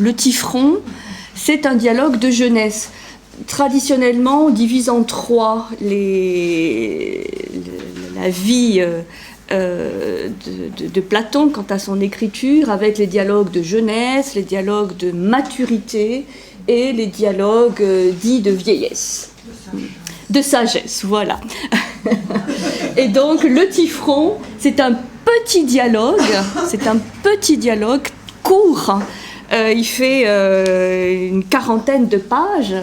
le Tifron, c'est un dialogue de jeunesse. Traditionnellement, on divise en trois la vie de Platon quant à son écriture, avec les dialogues de jeunesse, les dialogues de maturité et les dialogues dits de vieillesse. De sagesse, voilà. Et donc, le Tifron, c'est un petit dialogue court. Il fait une quarantaine de pages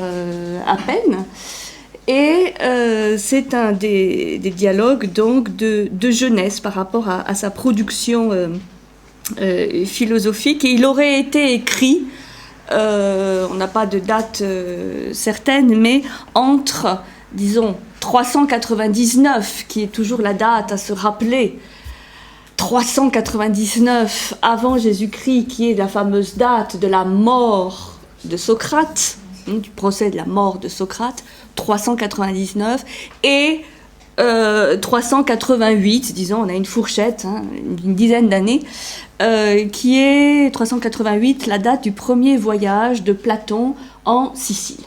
à peine. Et c'est un des dialogues donc de jeunesse par rapport à sa production philosophique. Et il aurait été écrit, on n'a pas de date certaine, mais entre, disons, 399, qui est toujours la date à se rappeler, 399 avant Jésus-Christ, qui est la fameuse date de la mort de Socrate, du procès de la mort de Socrate, 399, et 388, disons, on a une fourchette, une dizaine d'années, qui est 388, la date du premier voyage de Platon en Sicile.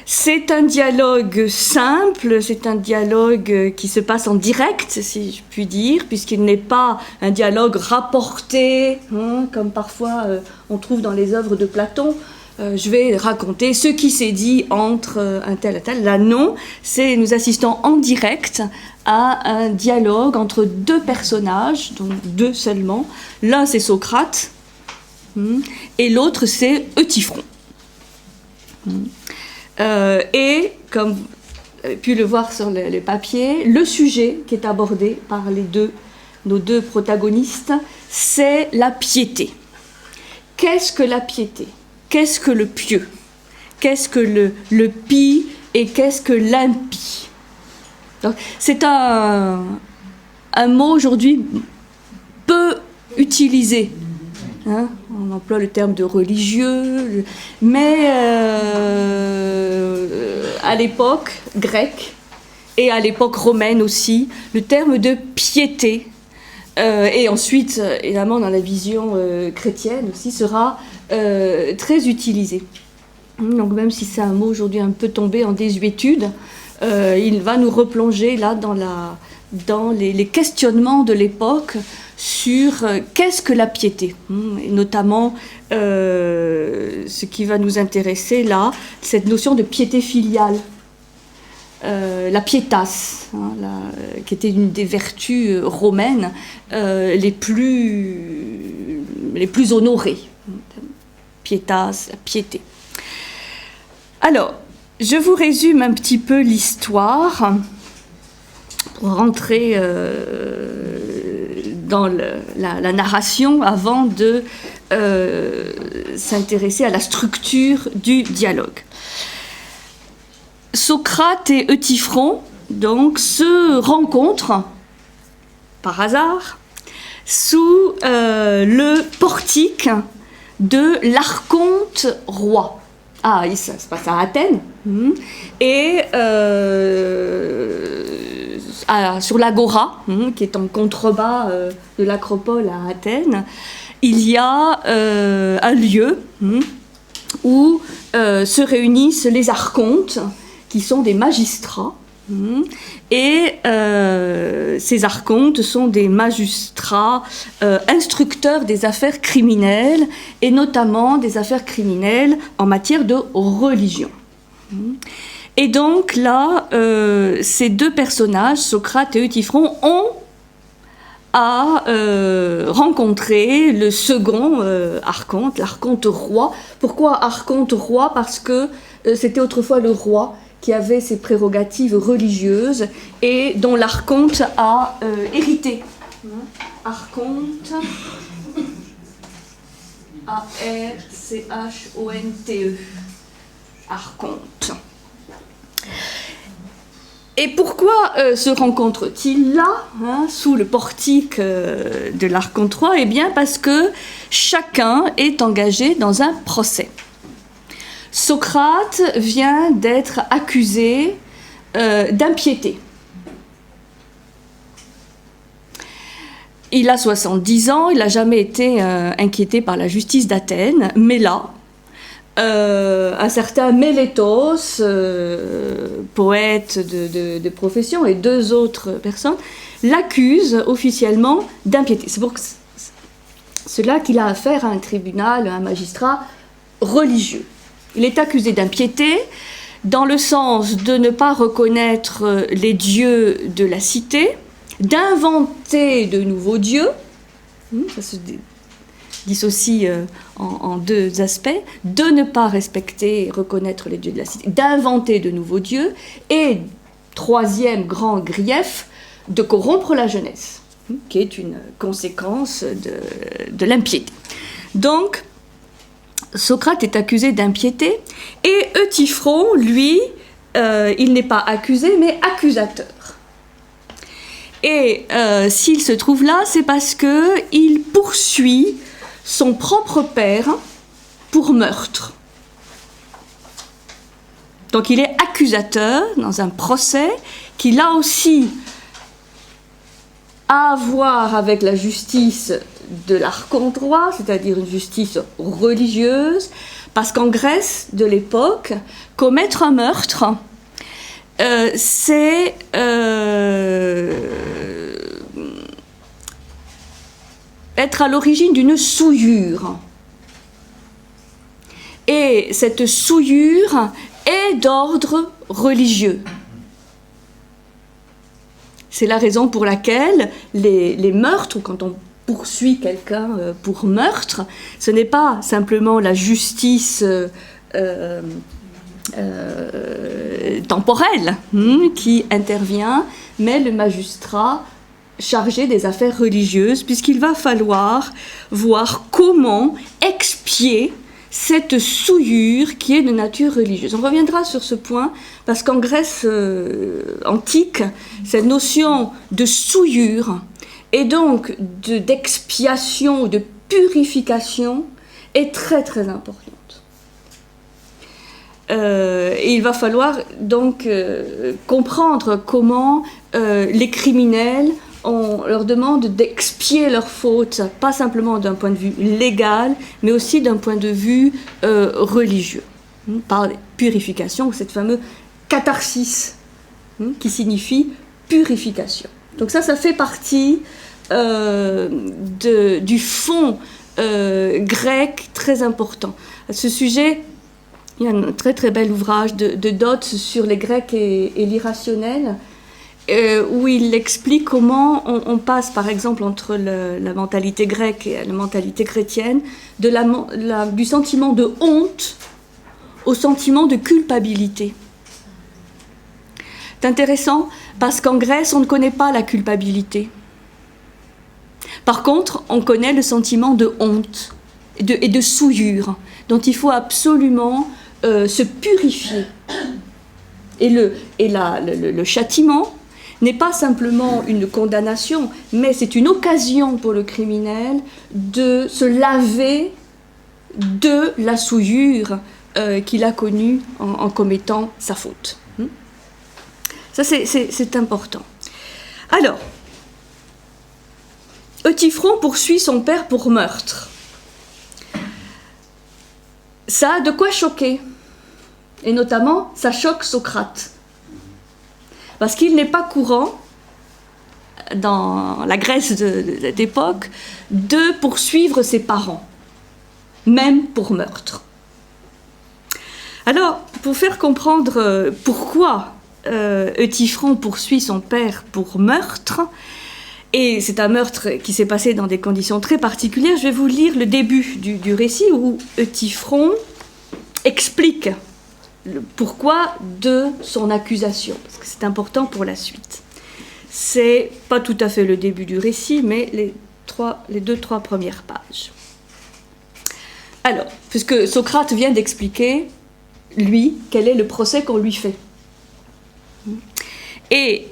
C'est un dialogue simple, c'est un dialogue qui se passe en direct, si je puis dire, puisqu'il n'est pas un dialogue rapporté, comme parfois on trouve dans les œuvres de Platon. Je vais raconter ce qui s'est dit entre un tel et tel. Là, non, nous assistons en direct à un dialogue entre deux personnages, donc deux seulement. L'un, c'est Socrate, et l'autre, c'est Euthyphron. Et, comme vous avez pu le voir sur les papiers, le sujet qui est abordé par nos deux protagonistes, c'est la piété. Qu'est-ce que la piété ? Qu'est-ce que le pieux ? Qu'est-ce que le pie et qu'est-ce que l'impie ? Donc, c'est un mot aujourd'hui peu utilisé. On emploie le terme de religieux, mais à l'époque grecque et à l'époque romaine aussi, le terme de piété, et ensuite, évidemment, dans la vision chrétienne aussi, sera très utilisé. Donc même si c'est un mot aujourd'hui un peu tombé en désuétude, il va nous replonger là dans les questionnements de l'époque sur qu'est-ce que la piété, et notamment ce qui va nous intéresser là, cette notion de piété filiale, la pietas, qui était une des vertus romaines les plus honorées. Pietas, la piété. Alors, je vous résume un petit peu l'histoire pour rentrer dans la narration avant de s'intéresser à la structure du dialogue. Socrate et Euthyphron donc se rencontrent par hasard sous le portique de l'Archonte roi. Ah, ça se passe à Athènes. Et sur l'Agora, qui est en contrebas de l'acropole à Athènes, il y a un lieu où se réunissent les archontes, qui sont des magistrats. Et ces archontes sont des magistrats instructeurs des affaires criminelles, et notamment des affaires criminelles en matière de religion. Et donc là, ces deux personnages, Socrate et Euthyphron, ont à rencontrer le second archonte, l'archonte roi. Pourquoi archonte roi ? Parce que c'était autrefois le roi qui avait ses prérogatives religieuses et dont l'archonte a hérité. Archonte, A-R-C-H-O-N-T-E, archonte. Et pourquoi se rencontrent-ils là, sous le portique de l'Archonte roi ? Eh bien parce que chacun est engagé dans un procès. Socrate vient d'être accusé d'impiété. il a 70 ans, il n'a jamais été inquiété par la justice d'Athènes, mais là, un certain Mélétos, poète de profession, et 2 autres personnes, l'accusent officiellement d'impiété. C'est pour cela qu'il a affaire à un tribunal, à un magistrat religieux. Il est accusé d'impiété dans le sens de ne pas reconnaître les dieux de la cité, d'inventer de nouveaux dieux, ça se dissocie en 2 aspects, de ne pas respecter et reconnaître les dieux de la cité, d'inventer de nouveaux dieux, et 3e grand grief, de corrompre la jeunesse, qui est une conséquence de l'impiété. Donc, Socrate est accusé d'impiété, et Euthyphron, lui, il n'est pas accusé, mais accusateur. Et s'il se trouve là, c'est parce qu'il poursuit son propre père pour meurtre. Donc il est accusateur dans un procès qui, là aussi, a à voir avec la justice de l'archonte roi, c'est-à-dire une justice religieuse, parce qu'en Grèce de l'époque, commettre un meurtre, c'est être à l'origine d'une souillure. Et cette souillure est d'ordre religieux. C'est la raison pour laquelle les meurtres, quand on poursuit quelqu'un pour meurtre, ce n'est pas simplement la justice temporelle qui intervient, mais le magistrat chargé des affaires religieuses, puisqu'il va falloir voir comment expier cette souillure qui est de nature religieuse. On reviendra sur ce point, parce qu'en Grèce antique, cette notion de souillure et donc d'expiation ou de purification est très très importante. Et il va falloir donc comprendre comment les criminels, on leur demande d'expier leurs fautes, pas simplement d'un point de vue légal, mais aussi d'un point de vue religieux, par purification, cette fameuse catharsis, qui signifie purification. Donc ça fait partie du fond grec très important. À ce sujet, il y a un très très bel ouvrage de Dodds sur les Grecs et l'irrationnel, où il explique comment on passe par exemple entre la mentalité grecque et la mentalité chrétienne, du sentiment de honte au sentiment de culpabilité. C'est intéressant parce qu'en Grèce, on ne connaît pas la culpabilité. Par contre, on connaît le sentiment de honte et de souillure, dont il faut absolument se purifier. Et le châtiment n'est pas simplement une condamnation, mais c'est une occasion pour le criminel de se laver de la souillure qu'il a connue en commettant sa faute. Ça, c'est important. Alors, Euthyphron poursuit son père pour meurtre. Ça a de quoi choquer. Et notamment, ça choque Socrate. Parce qu'il n'est pas courant, dans la Grèce de cette époque, de poursuivre ses parents, même pour meurtre. Alors, pour faire comprendre pourquoi Euthyphron poursuit son père pour meurtre, et c'est un meurtre qui s'est passé dans des conditions très particulières, je vais vous lire le début du récit où Euthyphron explique le pourquoi de son accusation, parce que c'est important pour la suite. C'est pas tout à fait le début du récit, mais les 2-3 premières pages. Alors, puisque Socrate vient d'expliquer, lui, quel est le procès qu'on lui fait. Et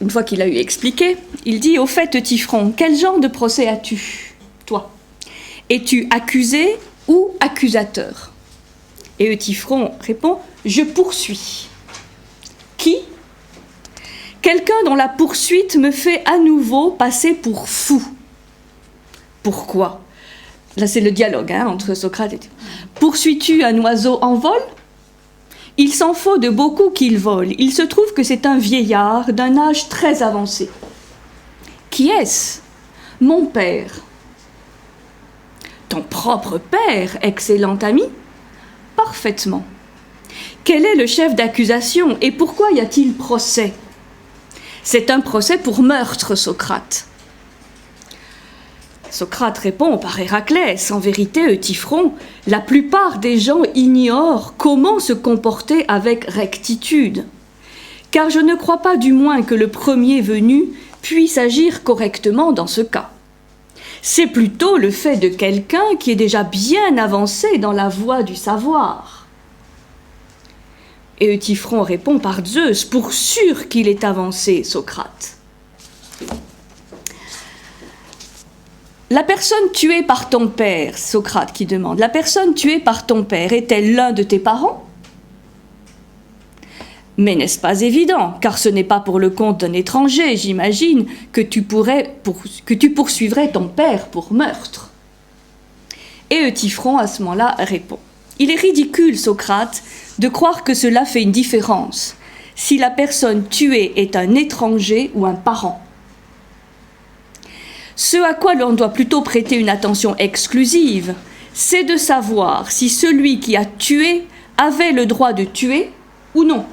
une fois qu'il a eu expliqué, il dit: au fait, Euthyphron, quel genre de procès as-tu, toi? Es-tu accusé ou accusateur? Et Euthyphron répond: je poursuis. Qui? quelqu'un dont la poursuite me fait à nouveau passer pour fou. Pourquoi? Là, c'est le dialogue entre Socrate et... Poursuis-tu un oiseau en vol? Il s'en faut de beaucoup qu'il vole. Il se trouve que c'est un vieillard d'un âge très avancé. Qui est-ce? Mon père. Ton propre père, excellent ami? Parfaitement. Quel est le chef d'accusation et pourquoi y a-t-il procès? C'est un procès pour meurtre, Socrate. Socrate répond par Héraclès. En vérité, Euthyphron, la plupart des gens ignorent comment se comporter avec rectitude. Car je ne crois pas du moins que le premier venu puisse agir correctement dans ce cas. C'est plutôt le fait de quelqu'un qui est déjà bien avancé dans la voie du savoir. Et Euthyphron répond par Zeus, pour sûr qu'il est avancé, Socrate. La personne tuée par ton père, Socrate qui demande, la personne tuée par ton père est-elle l'un de tes parents? Mais n'est-ce pas évident, car ce n'est pas pour le compte d'un étranger, j'imagine, que tu poursuivrais ton père pour meurtre. Et Euthyphron, à ce moment-là, répond. Il est ridicule, Socrate, de croire que cela fait une différence, si la personne tuée est un étranger ou un parent. Ce à quoi l'on doit plutôt prêter une attention exclusive, c'est de savoir si celui qui a tué avait le droit de tuer ou non.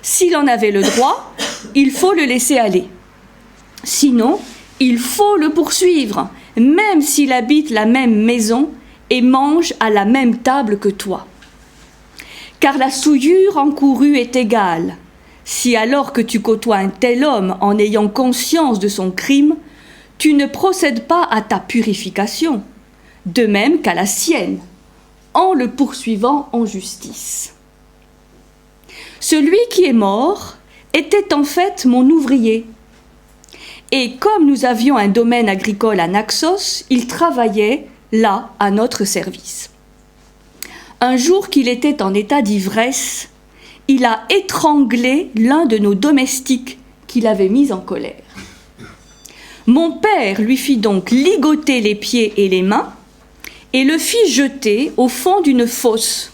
S'il en avait le droit, il faut le laisser aller. Sinon, il faut le poursuivre, même s'il habite la même maison et mange à la même table que toi. Car la souillure encourue est égale. Si alors que tu côtoies un tel homme en ayant conscience de son crime, tu ne procèdes pas à ta purification, de même qu'à la sienne, en le poursuivant en justice. Celui qui est mort était en fait mon ouvrier. Et comme nous avions un domaine agricole à Naxos, il travaillait là à notre service. Un jour qu'il était en état d'ivresse, il a étranglé l'un de nos domestiques qu'il avait mis en colère. Mon père lui fit donc ligoter les pieds et les mains et le fit jeter au fond d'une fosse.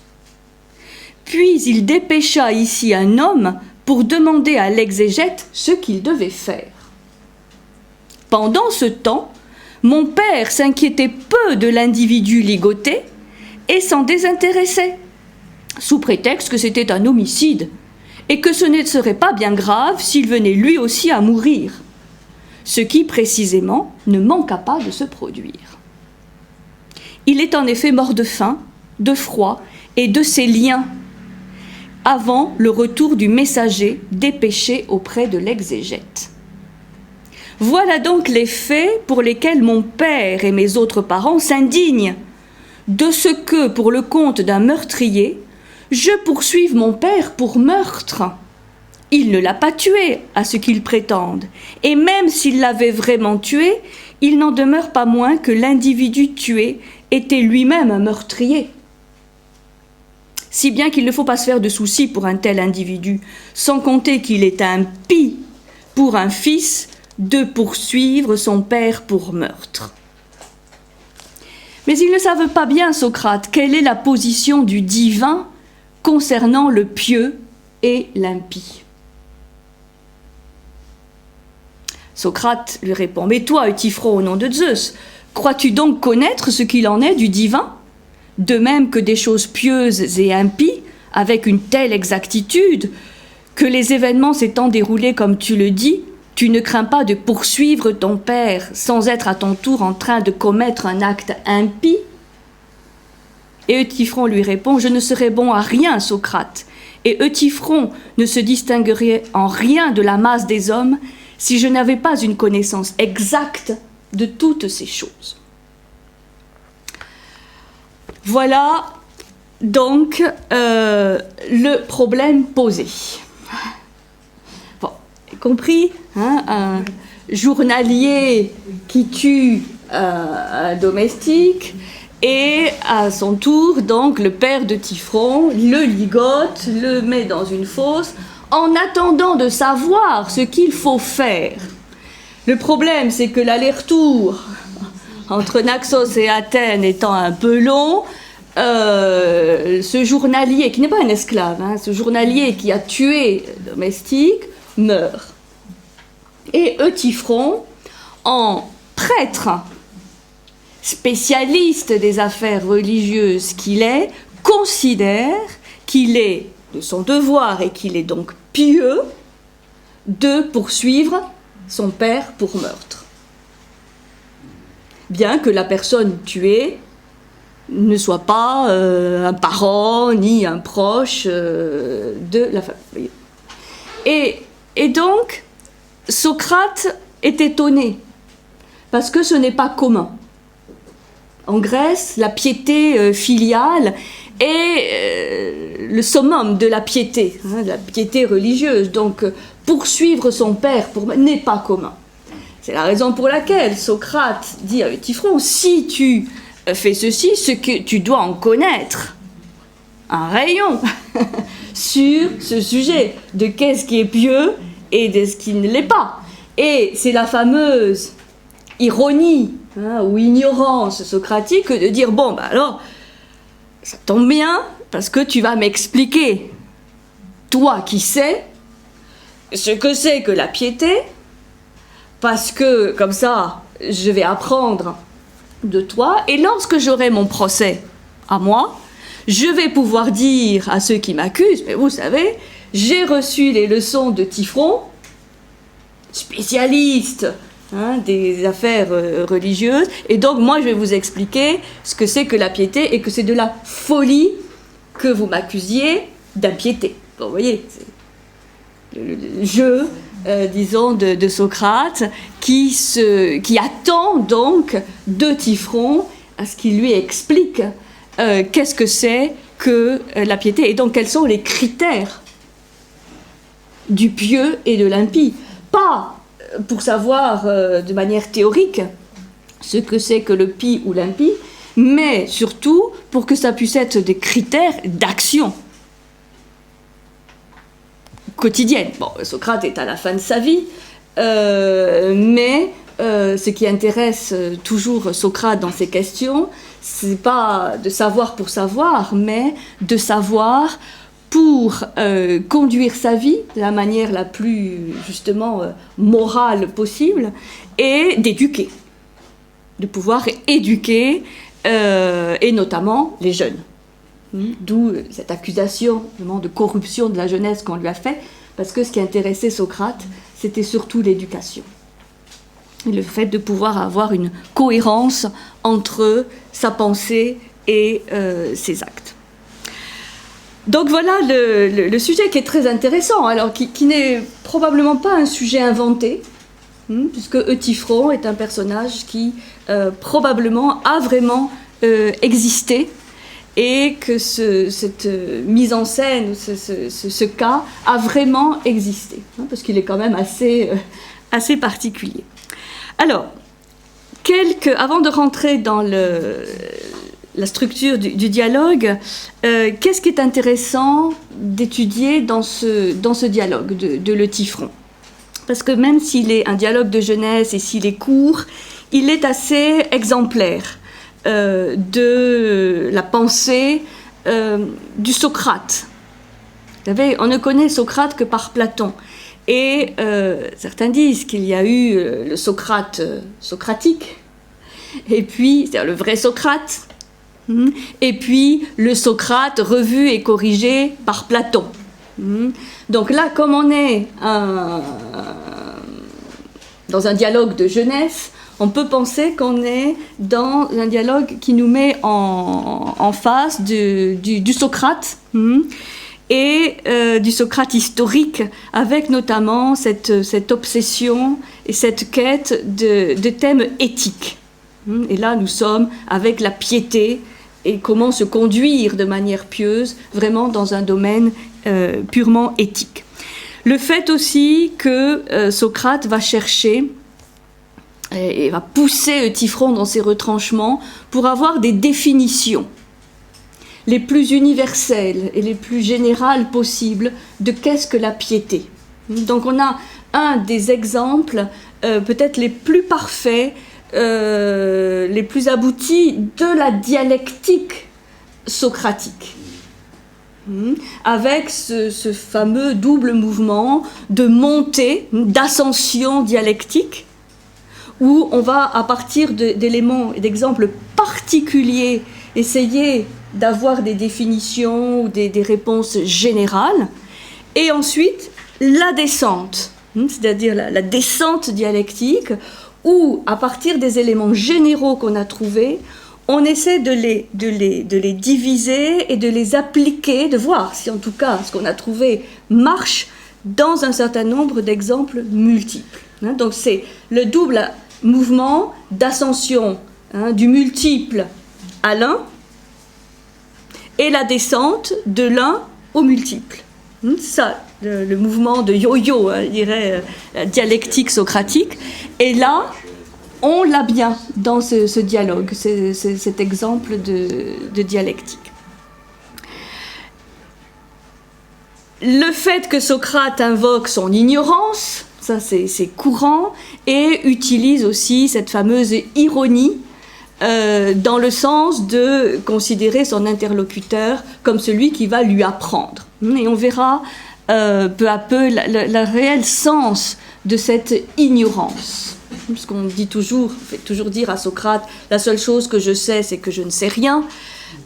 Puis il dépêcha ici un homme pour demander à l'exégète ce qu'il devait faire. Pendant ce temps, mon père s'inquiétait peu de l'individu ligoté et s'en désintéressait, sous prétexte que c'était un homicide et que ce ne serait pas bien grave s'il venait lui aussi à mourir, ce qui précisément ne manqua pas de se produire. Il est en effet mort de faim, de froid et de ses liens, avant le retour du messager dépêché auprès de l'exégète. Voilà donc les faits pour lesquels mon père et mes autres parents s'indignent, de ce que, pour le compte d'un meurtrier, je poursuive mon père pour meurtre. Il ne l'a pas tué, à ce qu'ils prétendent, et même s'il l'avait vraiment tué, il n'en demeure pas moins que l'individu tué était lui-même un meurtrier. Si bien qu'il ne faut pas se faire de soucis pour un tel individu, sans compter qu'il est impie pour un fils de poursuivre son père pour meurtre. Mais ils ne savent pas bien, Socrate, quelle est la position du divin concernant le pieux et l'impie. Socrate lui répond, « Mais toi, Euthyphron, au nom de Zeus, crois-tu donc connaître ce qu'il en est du divin ? De même que des choses pieuses et impies, avec une telle exactitude, que les événements s'étant déroulés comme tu le dis, tu ne crains pas de poursuivre ton père sans être à ton tour en train de commettre un acte impie ?» Et Euthyphron lui répond, « Je ne serais bon à rien, Socrate, et Euthyphron ne se distinguerait en rien de la masse des hommes si je n'avais pas une connaissance exacte de toutes ces choses. » Voilà donc le problème posé. Bon, compris, un journalier qui tue un domestique et à son tour, donc, le père d'Euthyphron le ligote, le met dans une fosse en attendant de savoir ce qu'il faut faire. Le problème, c'est que l'aller-retour entre Naxos et Athènes étant un peu long, ce journalier, qui n'est pas un esclave, hein, ce journalier qui a tué le domestique, meurt. Et Euthyphron, en prêtre spécialiste des affaires religieuses qu'il est, considère qu'il est de son devoir et qu'il est donc pieux de poursuivre son père pour meurtre. Bien que la personne tuée ne soit pas un parent ni un proche de la famille. Et donc, Socrate est étonné, parce que ce n'est pas commun. En Grèce, la piété filiale est le summum de la piété religieuse. Donc, poursuivre son père n'est pas commun. C'est la raison pour laquelle Socrate dit à Euthyphron, si tu fais ceci, c'est que tu dois en connaître un rayon sur ce sujet de qu'est-ce qui est pieux et de ce qui ne l'est pas. Et c'est la fameuse ironie ou ignorance socratique de dire, bon, bah alors, ça tombe bien, parce que tu vas m'expliquer, toi qui sais, ce que c'est que la piété, parce que, comme ça, je vais apprendre de toi, et lorsque j'aurai mon procès à moi, je vais pouvoir dire à ceux qui m'accusent, mais vous savez, j'ai reçu les leçons de Typhon, spécialiste des affaires religieuses, et donc moi je vais vous expliquer ce que c'est que la piété, et que c'est de la folie que vous m'accusiez d'impiété. Bon, vous voyez, c'est le jeu, disons, de Socrate, qui attend donc de Typhon à ce qu'il lui explique qu'est-ce que c'est que la piété, et donc quels sont les critères du pieux et de l'impie. Pas pour savoir de manière théorique ce que c'est que le pie ou l'impie, mais surtout pour que ça puisse être des critères d'action quotidienne. Bon, Socrate est à la fin de sa vie, mais ce qui intéresse toujours Socrate dans ces questions, c'est pas de savoir pour savoir, mais de savoir pour conduire sa vie de la manière la plus, justement, morale possible, et d'éduquer, de pouvoir éduquer, et notamment les jeunes. D'où cette accusation de corruption de la jeunesse qu'on lui a fait, parce que ce qui intéressait Socrate, c'était surtout l'éducation. Et le fait de pouvoir avoir une cohérence entre sa pensée et ses actes. Donc voilà le sujet qui est très intéressant, alors qui n'est probablement pas un sujet inventé, puisque Euthyphron est un personnage qui probablement a vraiment existé, et que cette mise en scène, ce cas, a vraiment existé, parce qu'il est quand même assez particulier. Alors, avant de rentrer dans la structure du dialogue, qu'est-ce qui est intéressant d'étudier dans ce dialogue de l'Euthyphron ? Parce que même s'il est un dialogue de jeunesse et s'il est court, il est assez exemplaire de la pensée du Socrate. Vous savez, on ne connaît Socrate que par Platon. Et certains disent qu'il y a eu le Socrate socratique, et puis, c'est-à-dire le vrai Socrate, et puis le Socrate revu et corrigé par Platon. Donc là, comme on est dans un dialogue de jeunesse, on peut penser qu'on est dans un dialogue qui nous met en face du Socrate, et du Socrate historique, avec notamment cette obsession et cette quête de thèmes éthiques. Et là, nous sommes avec la piété et comment se conduire de manière pieuse, vraiment dans un domaine purement éthique. Le fait aussi que Socrate va chercher et va pousser Euthyphron dans ses retranchements pour avoir des définitions. les plus universelles et les plus générales possibles de qu'est-ce que la piété. Donc on a un des exemples peut-être les plus parfaits, les plus aboutis de la dialectique socratique. Avec ce fameux double mouvement de montée, d'ascension dialectique, où on va, à partir d'éléments et d'exemples particuliers, essayer d'avoir des définitions ou des réponses générales, et ensuite la descente, c'est-à-dire la descente dialectique, où, à partir des éléments généraux qu'on a trouvés, on essaie de les diviser et de les appliquer, de voir si en tout cas ce qu'on a trouvé marche dans un certain nombre d'exemples multiples. Donc c'est le double mouvement d'ascension du multiple à l'un et la descente de l'un au multiple. Ça, le mouvement de yo-yo, je dirais, dialectique socratique. Et là, on l'a bien dans ce dialogue, cet exemple de dialectique. Le fait que Socrate invoque son ignorance, ça c'est courant, et utilise aussi cette fameuse ironie dans le sens de considérer son interlocuteur comme celui qui va lui apprendre. Et on verra peu à peu le réel sens de cette ignorance. Parce qu'on dit fait toujours dire à Socrate, la seule chose que je sais, c'est que je ne sais rien.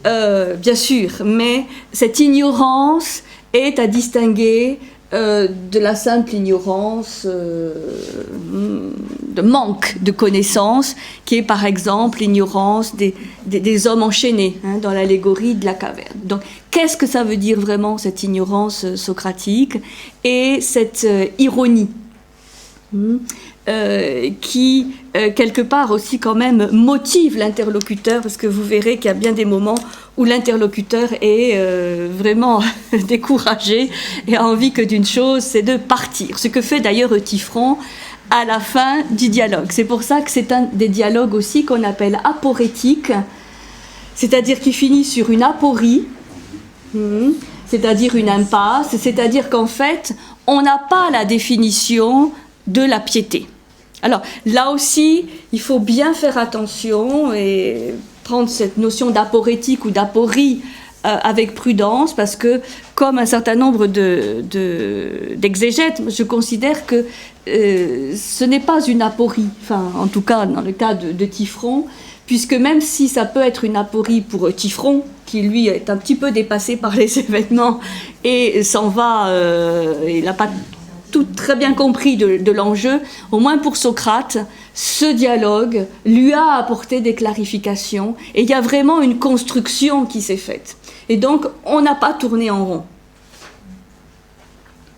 Bien sûr, mais cette ignorance est à distinguer de la simple ignorance de manque de connaissances, qui est par exemple l'ignorance des hommes enchaînés dans l'allégorie de la caverne. Donc, qu'est-ce que ça veut dire vraiment cette ignorance socratique et cette ironie qui, quelque part aussi quand même, motive l'interlocuteur, parce que vous verrez qu'il y a bien des moments où l'interlocuteur est vraiment découragé et a envie que d'une chose, c'est de partir. Ce que fait d'ailleurs Euthyphron à la fin du dialogue. C'est pour ça que c'est un des dialogues aussi qu'on appelle aporétique, c'est-à-dire qui finit sur une aporie, c'est-à-dire une impasse, c'est-à-dire qu'en fait, on n'a pas la définition de la piété. Alors là aussi, il faut bien faire attention et prendre cette notion d'aporétique ou d'aporie avec prudence, parce que comme un certain nombre d'exégètes, je considère que ce n'est pas une aporie, enfin en tout cas dans le cas de Euthyphron, puisque même si ça peut être une aporie pour Euthyphron, qui lui est un petit peu dépassé par les événements et s'en va, il n'a pas tout très bien compris de l'enjeu, au moins pour Socrate, ce dialogue lui a apporté des clarifications et il y a vraiment une construction qui s'est faite. Et donc, on n'a pas tourné en rond.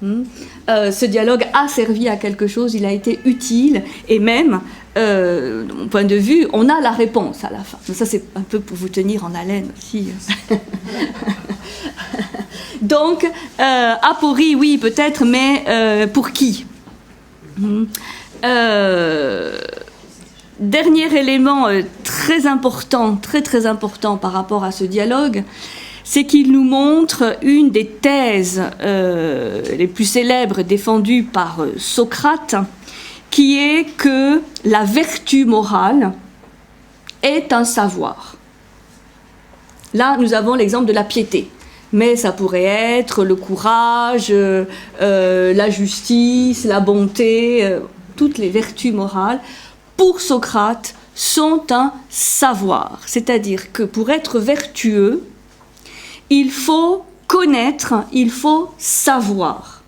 Ce dialogue a servi à quelque chose, il a été utile, et même, de mon point de vue, on a la réponse à la fin. Ça, c'est un peu pour vous tenir en haleine aussi. Donc, aporie, oui, peut-être, mais pour qui ? Dernier élément très important, très important par rapport à ce dialogue, c'est qu'il nous montre une des thèses les plus célèbres défendues par Socrate, qui est que la vertu morale est un savoir. Là, nous avons l'exemple de la piété. Mais ça pourrait être le courage, la justice, la bonté, toutes les vertus morales, pour Socrate, sont un savoir. C'est-à-dire que pour être vertueux, il faut connaître, il faut savoir.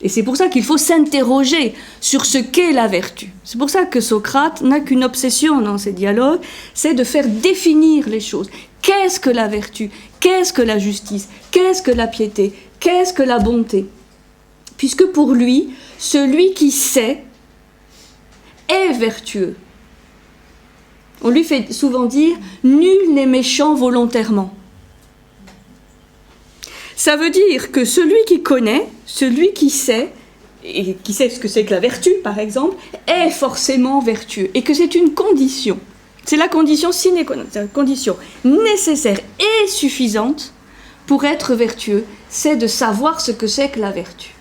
Et c'est pour ça qu'il faut s'interroger sur ce qu'est la vertu. C'est pour ça que Socrate n'a qu'une obsession dans ses dialogues, c'est de faire définir les choses. Qu'est-ce que la vertu ? Qu'est-ce que la justice ? Qu'est-ce que la piété ? Qu'est-ce que la bonté ? Puisque pour lui, celui qui sait est vertueux. On lui fait souvent dire « nul n'est méchant volontairement ». Ça veut dire que celui qui connaît, celui qui sait, et qui sait ce que c'est que la vertu, par exemple, est forcément vertueux, et que c'est une condition C'est la condition sine qua non, c'est la condition nécessaire et suffisante pour être vertueux, c'est de savoir ce que c'est que la vertu.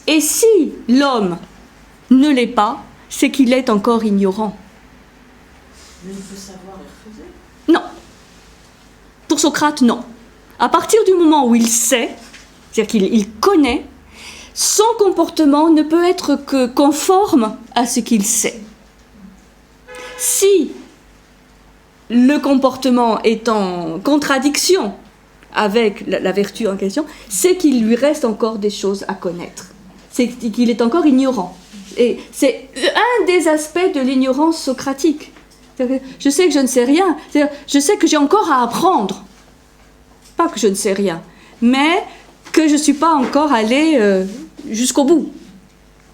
Et si l'homme ne l'est pas, c'est qu'il est encore ignorant. Mais il peut savoir et refuser. Non. Pour Socrate, non. À partir du moment où il sait, c'est-à-dire qu'il connaît, son comportement ne peut être que conforme à ce qu'il sait. Si le comportement est en contradiction avec la vertu en question, c'est qu'il lui reste encore des choses à connaître. C'est qu'il est encore ignorant. Et c'est un des aspects de l'ignorance socratique. Je sais que je ne sais rien. Je sais que j'ai encore à apprendre. Pas que je ne sais rien, mais que je ne suis pas encore allé jusqu'au bout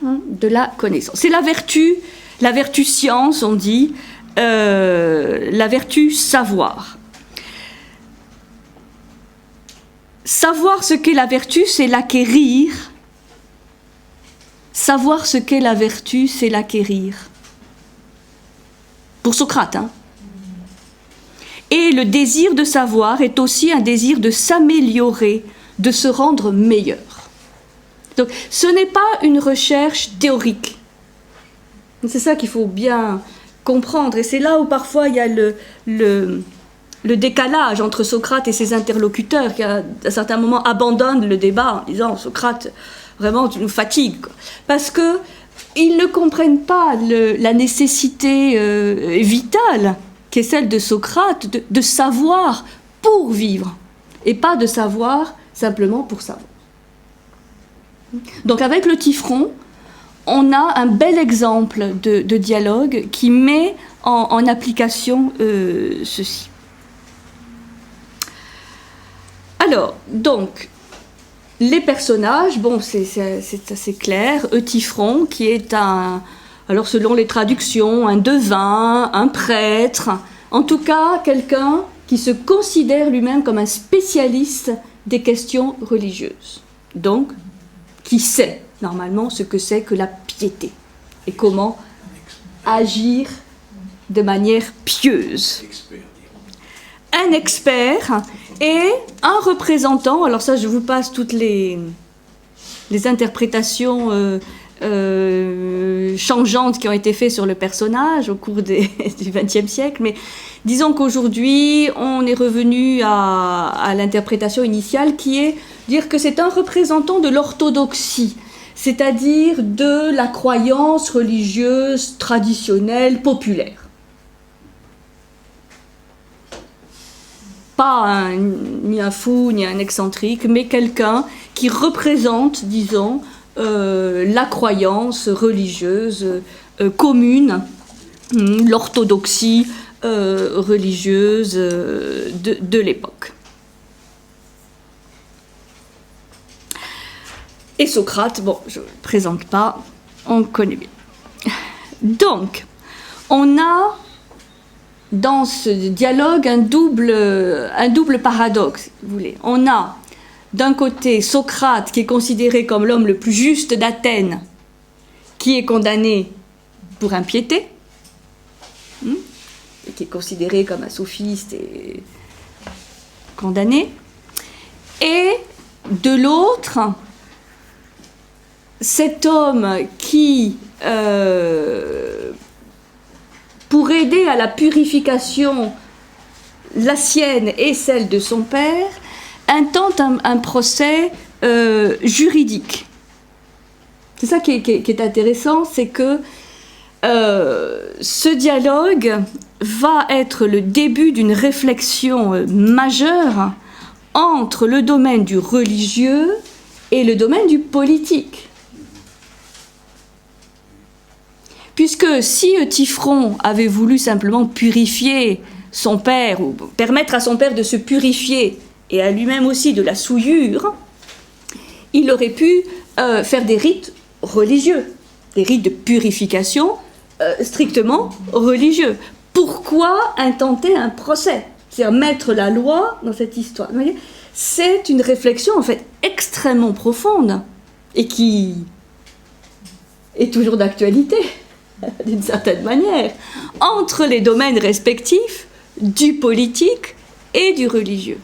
de la connaissance. C'est la vertu science, on dit, la vertu savoir. Savoir ce qu'est la vertu, c'est l'acquérir. Savoir ce qu'est la vertu, c'est l'acquérir. Pour Socrate, hein. Et le désir de savoir est aussi un désir de s'améliorer, de se rendre meilleur. Donc, ce n'est pas une recherche théorique. C'est ça qu'il faut bien comprendre. Et c'est là où parfois il y a le décalage entre Socrate et ses interlocuteurs, qui à un certain moment abandonnent le débat en disant « Socrate, vraiment, tu nous fatigues. » Parce qu'ils ne comprennent pas la nécessité vitale qui est celle de Socrate de savoir pour vivre, et pas de savoir simplement pour savoir. Donc avec le Tifron, on a un bel exemple de dialogue qui met en application ceci. Alors, donc, les personnages, bon, c'est assez clair. Eutyphron, qui est alors selon les traductions, un devin, un prêtre, en tout cas quelqu'un qui se considère lui-même comme un spécialiste des questions religieuses. Donc, qui sait normalement ce que c'est que la piété et comment agir de manière pieuse. Un expert et un représentant, alors ça je vous passe toutes les interprétations changeantes qui ont été faites sur le personnage au cours du XXe siècle, mais disons qu'aujourd'hui on est revenu à l'interprétation initiale qui est dire que c'est un représentant de l'orthodoxie, c'est-à-dire de la croyance religieuse traditionnelle populaire. Pas ni un fou, ni un excentrique, mais quelqu'un qui représente, disons, la croyance religieuse commune, l'orthodoxie religieuse de l'époque. Et Socrate, bon, je ne le présente pas, on connaît bien. Donc, on a dans ce dialogue un double paradoxe, si vous voulez. On a d'un côté Socrate qui est considéré comme l'homme le plus juste d'Athènes, qui est condamné pour impiété, et qui est considéré comme un sophiste et condamné. Et de l'autre, cet homme qui, pour aider à la purification, la sienne et celle de son père, intente un procès juridique. C'est ça qui est intéressant, c'est que ce dialogue va être le début d'une réflexion majeure entre le domaine du religieux et le domaine du politique. Puisque si Eutyphron avait voulu simplement purifier son père, ou permettre à son père de se purifier, et à lui-même aussi de la souillure, il aurait pu faire des rites religieux, des rites de purification strictement religieux. Pourquoi intenter un procès ? C'est-à-dire mettre la loi dans cette histoire. Vous voyez, c'est une réflexion en fait extrêmement profonde et qui est toujours d'actualité. d'une certaine manière, entre les domaines respectifs du politique et du religieux.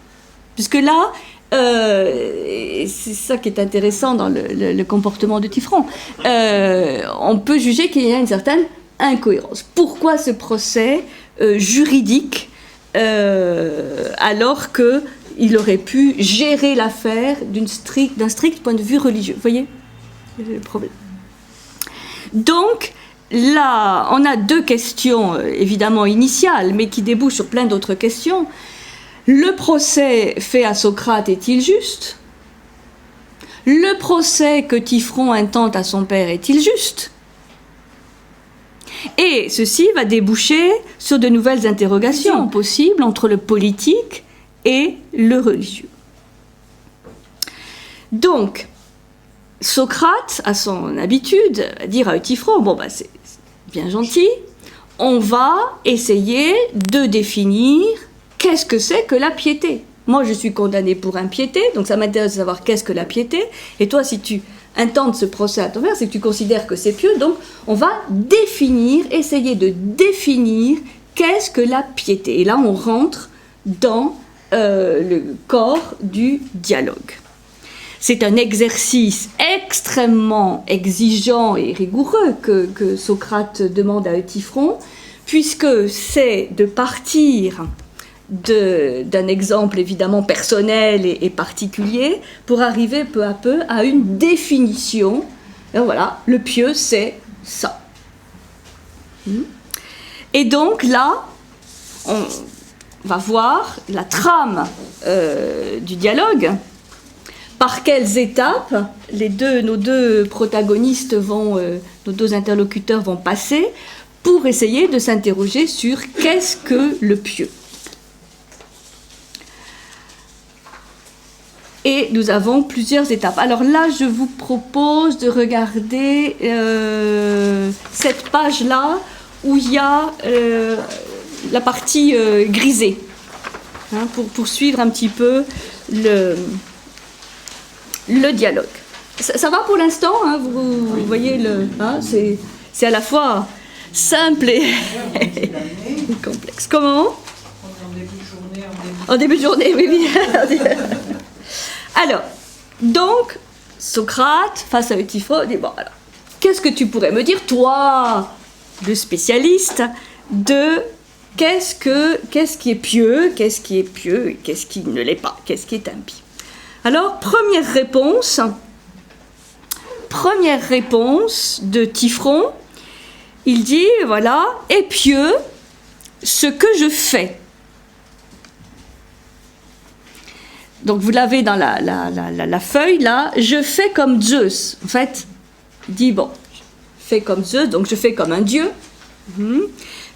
Puisque là, c'est ça qui est intéressant dans le comportement de Tifron, on peut juger qu'il y a une certaine incohérence. Pourquoi ce procès juridique alors qu'il aurait pu gérer l'affaire d'un strict point de vue religieux? Vous voyez le problème. Donc, là, on a deux questions évidemment initiales, mais qui débouchent sur plein d'autres questions. Le procès fait à Socrate est-il juste? Le procès que Tifron intente à son père est-il juste? Et ceci va déboucher sur de nouvelles interrogations possibles entre le politique et le religieux. Donc, Socrate a son habitude à dire à Eutyphron, bon, bah, c'est bien gentil, on va essayer de définir qu'est-ce que c'est que la piété. Moi, je suis condamné pour impiété, donc ça m'intéresse de savoir qu'est-ce que la piété. Et toi, si tu intentes ce procès à ton père, c'est que tu considères que c'est pieux. Donc, on va essayer de définir qu'est-ce que la piété. Et là, on rentre dans le corps du dialogue. C'est un exercice extrêmement exigeant et rigoureux que Socrate demande à Eutyphron, puisque c'est de partir d'un exemple évidemment personnel et particulier pour arriver peu à peu à une définition. Et voilà, le pieux c'est ça. Et donc là, on va voir la trame du dialogue. Par quelles étapes nos deux protagonistes nos deux interlocuteurs vont passer pour essayer de s'interroger sur qu'est-ce que le pieux. Et nous avons plusieurs étapes. Alors là, je vous propose de regarder cette page-là où il y a la partie grisée, hein, pour poursuivre un petit peu le dialogue. Ça va pour l'instant, hein, vous voyez, c'est à la fois simple et complexe. Comment ? En début de journée, oui. Alors, donc, Socrate, face à Eutyphron, dit, bon, alors, qu'est-ce que tu pourrais me dire, toi, le spécialiste, de qu'est-ce qui est pieux, qu'est-ce qui ne l'est pas, qu'est-ce qui est impie. Alors, première réponse de Tifron, il dit, voilà, est pieux ce que je fais. Donc vous l'avez dans la feuille, là, je fais comme Zeus. En fait, il dit, bon, je fais comme Zeus, donc je fais comme un dieu.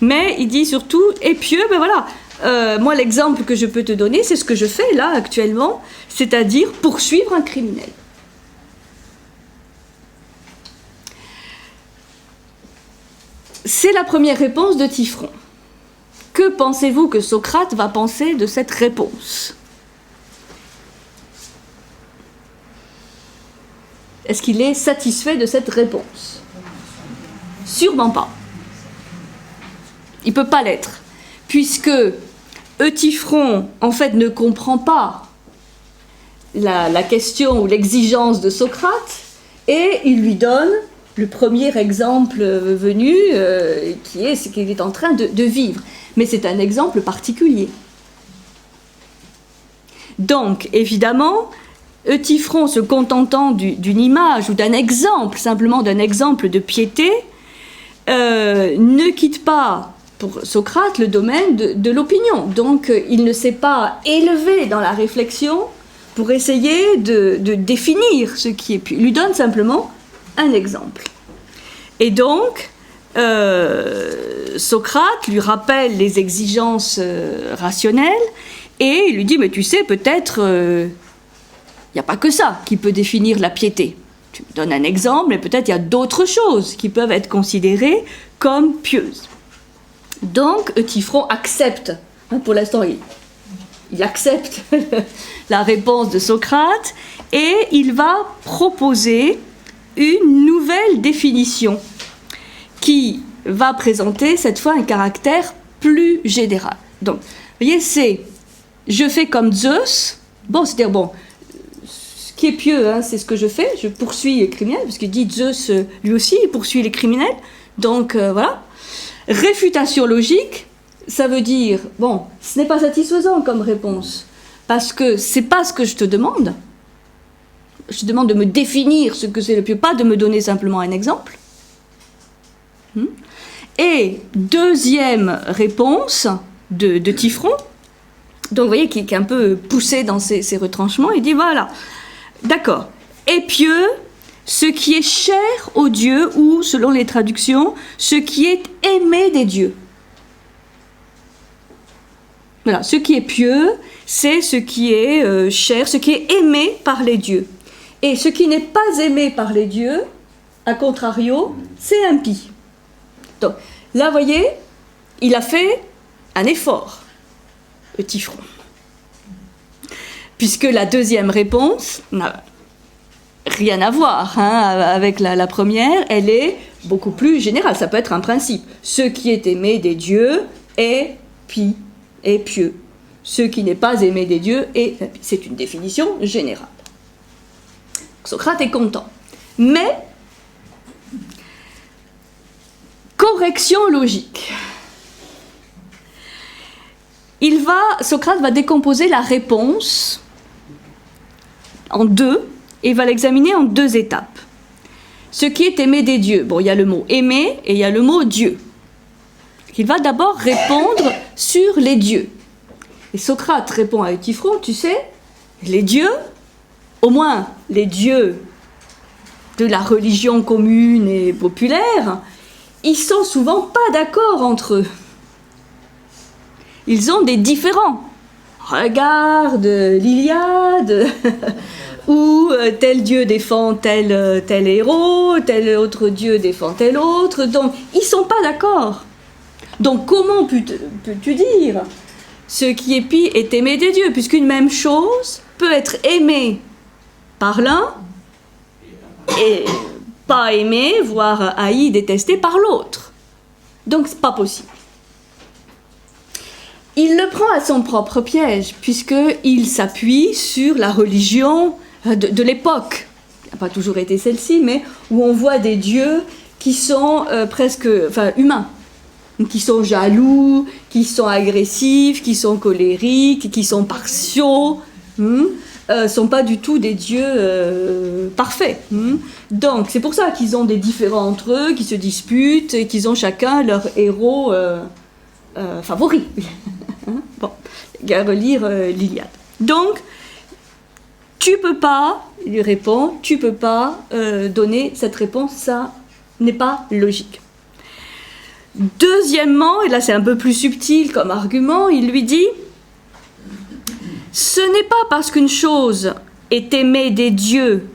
Mais il dit surtout, est pieux, ben voilà, moi l'exemple que je peux te donner, c'est ce que je fais là actuellement, c'est-à-dire poursuivre un criminel. C'est la première réponse de Tifron. Que pensez-vous que Socrate va penser de cette réponse ? Est-ce qu'il est satisfait de cette réponse ? Sûrement pas. Il ne peut pas l'être, puisque Eutyphron, en fait, ne comprend pas la question ou l'exigence de Socrate, et il lui donne le premier exemple venu, qui est ce qu'il est en train de vivre. Mais c'est un exemple particulier. Donc, évidemment, Eutyphron, se contentant d'une image ou d'un exemple, simplement d'un exemple de piété, ne quitte pas, pour Socrate, le domaine de l'opinion. Donc, il ne s'est pas élevé dans la réflexion pour essayer de définir ce qui est pieux. Il lui donne simplement un exemple. Et donc, Socrate lui rappelle les exigences rationnelles et il lui dit, mais tu sais, peut-être, il n'y a pas que ça qui peut définir la piété. Tu me donnes un exemple, mais peut-être il y a d'autres choses qui peuvent être considérées comme pieuses. Donc, Eutyphron accepte, hein, pour l'instant, il accepte la réponse de Socrate et il va proposer une nouvelle définition qui va présenter cette fois un caractère plus général. Donc, vous voyez, c'est je fais comme Zeus. Bon, c'est-à-dire, bon, ce qui est pieux, hein, c'est ce que je fais. Je poursuis les criminels, parce qu'il dit Zeus, lui aussi, il poursuit les criminels. Donc, voilà. Réfutation logique, ça veut dire, bon, ce n'est pas satisfaisant comme réponse, parce que c'est pas ce que je te demande. Je te demande de me définir ce que c'est le pieux, pas de me donner simplement un exemple. Et deuxième réponse de Typhon, donc vous voyez qui est un peu poussé dans ses retranchements, il dit voilà, d'accord, et pieux, ce qui est cher aux dieux, ou selon les traductions, ce qui est aimé des dieux. Voilà, ce qui est pieux, c'est ce qui est cher, ce qui est aimé par les dieux. Et ce qui n'est pas aimé par les dieux, à contrario, c'est impie. Donc, là, vous voyez, il a fait un effort, le Typhon. Puisque la deuxième réponse n'a rien à voir avec la première, elle est beaucoup plus générale. Ça peut être un principe. Ce qui est aimé des dieux est pie, est pieux. Ce qui n'est pas aimé des dieux est impie. C'est une définition générale. Socrate est content. Mais, correction logique. Socrate va décomposer la réponse en deux et va l'examiner en deux étapes. Ce qui est aimé des dieux. Bon, il y a le mot aimer et il y a le mot Dieu. Il va d'abord répondre sur les dieux. Et Socrate répond à Euthyphron, tu sais, les dieux, au moins les dieux de la religion commune et populaire, ils sont souvent pas d'accord entre eux. Ils ont des différends. Regarde l'Iliade, où tel dieu défend tel héros, tel autre dieu défend tel autre, donc ils sont pas d'accord. Donc comment peux-tu dire ce qui est pie est aimé des dieux, puisqu'une même chose peut être aimée par l'un et pas aimée, voire haïe, détestée par l'autre. Donc c'est pas possible. Il le prend à son propre piège, puisqu'il s'appuie sur la religion de l'époque. Il n'a pas toujours été celle-ci, mais où on voit des dieux qui sont humains, qui sont jaloux, qui sont agressifs, qui sont colériques, qui sont partiaux, sont pas du tout des dieux parfaits. Donc c'est pour ça qu'ils ont des différends entre eux, qu'ils se disputent et qu'ils ont chacun leur héros favori. Bon, il y a à relire l'Iliade. Donc, tu peux pas, il lui répond, tu peux pas donner cette réponse, ça n'est pas logique. Deuxièmement, et là c'est un peu plus subtil comme argument, il lui dit, ce n'est pas parce qu'une chose est aimée des dieux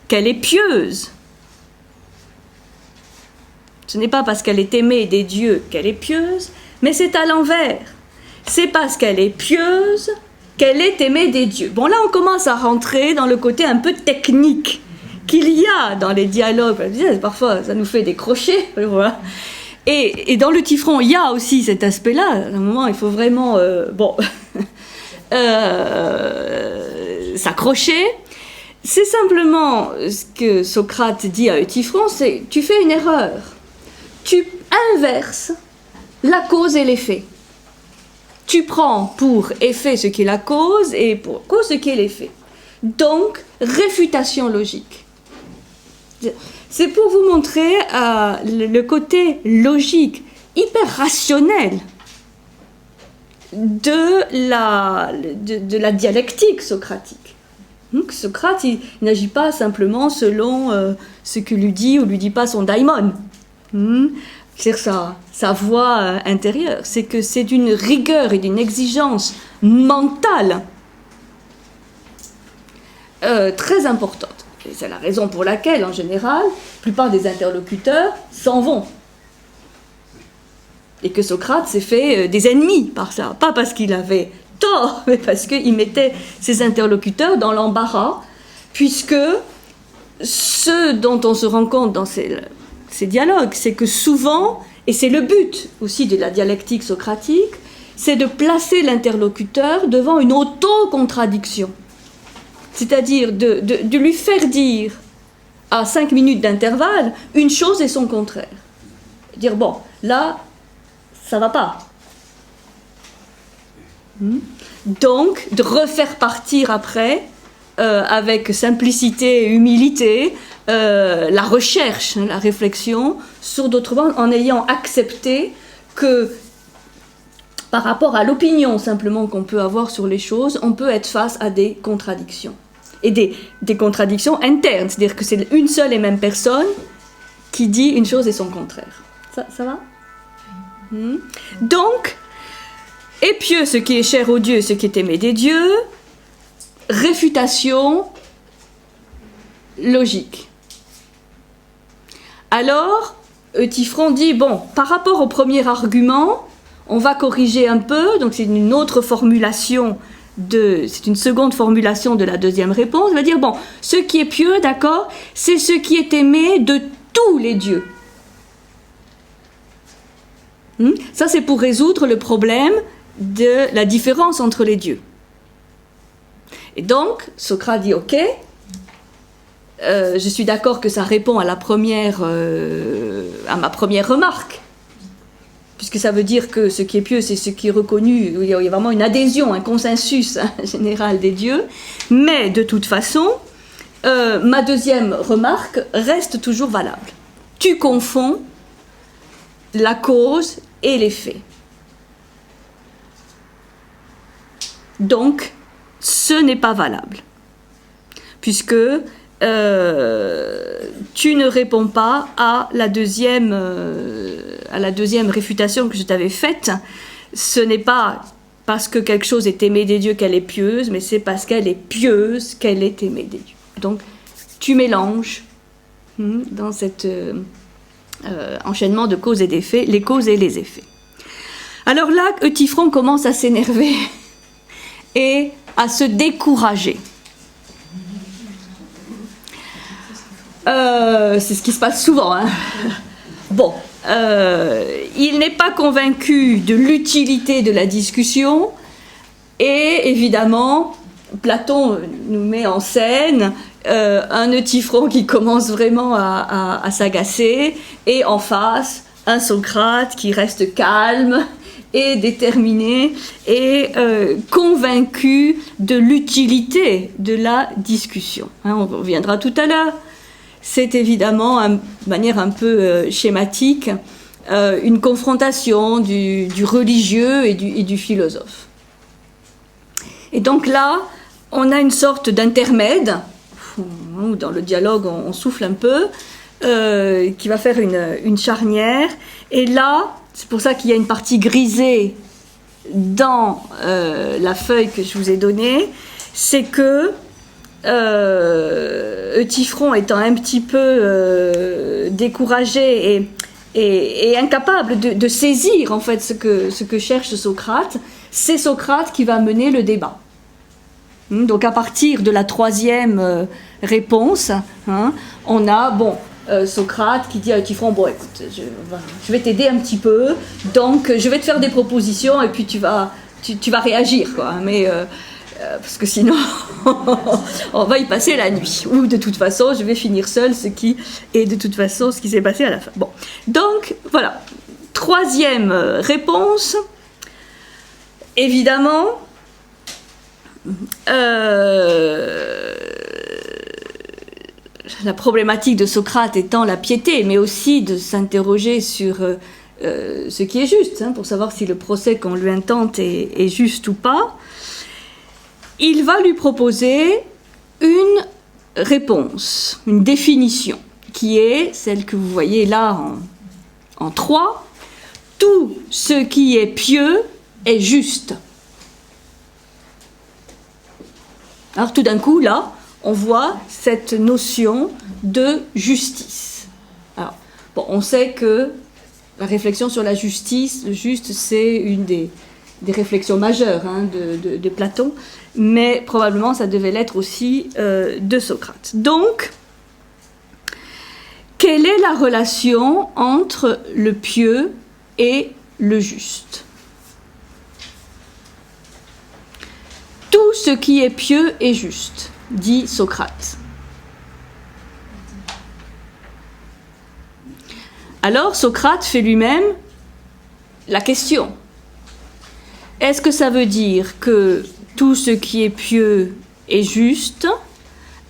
qu'elle est pieuse. Ce n'est pas parce qu'elle est aimée des dieux qu'elle est pieuse, mais c'est à l'envers. C'est parce qu'elle est pieuse qu'elle est aimée des dieux. Bon, là, on commence à rentrer dans le côté un peu technique qu'il y a dans les dialogues. Parfois, ça nous fait décrocher. Voilà. Et dans le Typhon, il y a aussi cet aspect-là. À un moment, il faut vraiment s'accrocher. C'est simplement ce que Socrate dit à Euthyphron, c'est « tu fais une erreur. Tu inverses la cause et l'effet. Tu prends pour effet ce qui est la cause et pour cause ce qui est l'effet. Donc, réfutation logique. » C'est pour vous montrer le côté logique, hyper rationnel de la dialectique socratique. Donc, Socrate, il n'agit pas simplement selon ce que lui dit ou lui dit pas son daimon. C'est-à-dire sa voix intérieure. C'est que c'est d'une rigueur et d'une exigence mentale très importante. Et c'est la raison pour laquelle, en général, la plupart des interlocuteurs s'en vont. Et que Socrate s'est fait des ennemis par ça. Pas parce qu'il avait tort, mais parce qu'il mettait ses interlocuteurs dans l'embarras, puisque ce dont on se rend compte dans ces dialogues, c'est que souvent, Et c'est le but aussi de la dialectique socratique, c'est de placer l'interlocuteur devant une auto-contradiction. C'est-à-dire de lui faire dire à 5 minutes d'intervalle une chose et son contraire. Dire, bon, là, ça va pas. Donc, de refaire partir après, avec simplicité et humilité, la recherche, la réflexion sur d'autres bandes, en ayant accepté que par rapport à l'opinion simplement qu'on peut avoir sur les choses, on peut être face à des contradictions. Et des contradictions internes, c'est-à-dire que c'est une seule et même personne qui dit une chose et son contraire. Ça va ? Donc, et pieux ce qui est cher aux dieux, ce qui est aimé des dieux, réfutation logique. Alors, Euthyphron dit, bon, par rapport au premier argument, on va corriger un peu, donc c'est une autre formulation, c'est une seconde formulation de la deuxième réponse, on va dire, bon, ce qui est pieux, d'accord, c'est ce qui est aimé de tous les dieux. Ça, c'est pour résoudre le problème de la différence entre les dieux. Et donc, Socrate dit, ok, je suis d'accord que ça répond à ma première remarque, puisque ça veut dire que ce qui est pieux, c'est ce qui est reconnu, il y a vraiment une adhésion, un consensus général des dieux, mais de toute façon, ma deuxième remarque reste toujours valable. Tu confonds la cause et l'effet. Donc, ce n'est pas valable, puisque tu ne réponds pas à la deuxième réfutation que je t'avais faite. Ce n'est pas parce que quelque chose est aimé des dieux qu'elle est pieuse, mais c'est parce qu'elle est pieuse qu'elle est aimée des dieux. Donc, tu mélanges dans cet enchaînement de causes et d'effets, les causes et les effets. Alors là, Euthyphron commence à s'énerver et à se décourager. C'est ce qui se passe souvent. Bon, il n'est pas convaincu de l'utilité de la discussion et évidemment, Platon nous met en scène un Euthyphron qui commence vraiment à s'agacer et en face, un Socrate qui reste calme et déterminé et convaincu de l'utilité de la discussion. On reviendra tout à l'heure. C'est évidemment, de manière un peu schématique, une confrontation du religieux et du philosophe. Et donc là, on a une sorte d'intermède, où dans le dialogue on souffle un peu, qui va faire une charnière. Et là, c'est pour ça qu'il y a une partie grisée dans la feuille que je vous ai donnée, c'est que Euthyphron étant un petit peu découragé et incapable de saisir en fait ce que cherche Socrate, c'est Socrate qui va mener le débat. Donc à partir de la troisième réponse, on a Socrate qui dit à Euthyphron, bon écoute, je vais t'aider un petit peu, donc je vais te faire des propositions et puis tu vas réagir quoi, mais parce que sinon on va y passer la nuit, ou de toute façon je vais finir seul, ce qui est de toute façon ce qui s'est passé à la fin. Bon, donc voilà, troisième réponse, évidemment, la problématique de Socrate étant la piété, mais aussi de s'interroger sur ce qui est juste, pour savoir si le procès qu'on lui intente est juste ou pas. Il va lui proposer une réponse, une définition, qui est celle que vous voyez là en 3. Tout ce qui est pieux est juste. Alors tout d'un coup, là, on voit cette notion de justice. Alors, bon, on sait que la réflexion sur la justice, le juste, c'est une des réflexions majeures de Platon, mais probablement ça devait l'être aussi de Socrate. Donc, quelle est la relation entre le pieux et le juste? Tout ce qui est pieux est juste, dit Socrate. Alors Socrate fait lui-même la question. Est-ce que ça veut dire que tout ce qui est pieux est juste,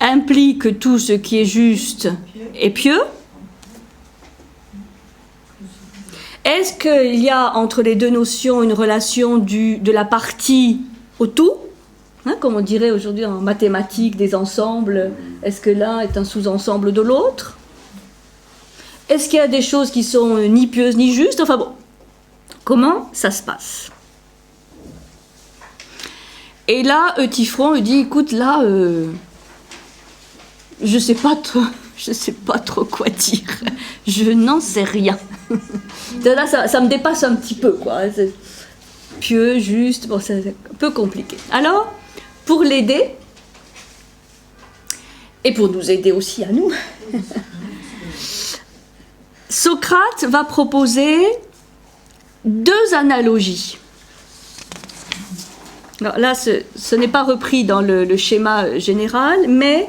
implique que tout ce qui est juste est pieux? Est-ce qu'il y a entre les deux notions une relation de la partie au tout, comme on dirait aujourd'hui en mathématiques des ensembles, est-ce que l'un est un sous-ensemble de l'autre? Est-ce qu'il y a des choses qui sont ni pieuses ni justes? Enfin bon, comment ça se passe? Et là, Euthyphron lui dit, écoute, là, je sais pas trop quoi dire. Je n'en sais rien. Là, ça me dépasse un petit peu, quoi. C'est pieux, juste, bon, c'est un peu compliqué. Alors, pour l'aider, et pour nous aider aussi à nous, Socrate va proposer deux analogies. Alors là, ce n'est pas repris dans le schéma général, mais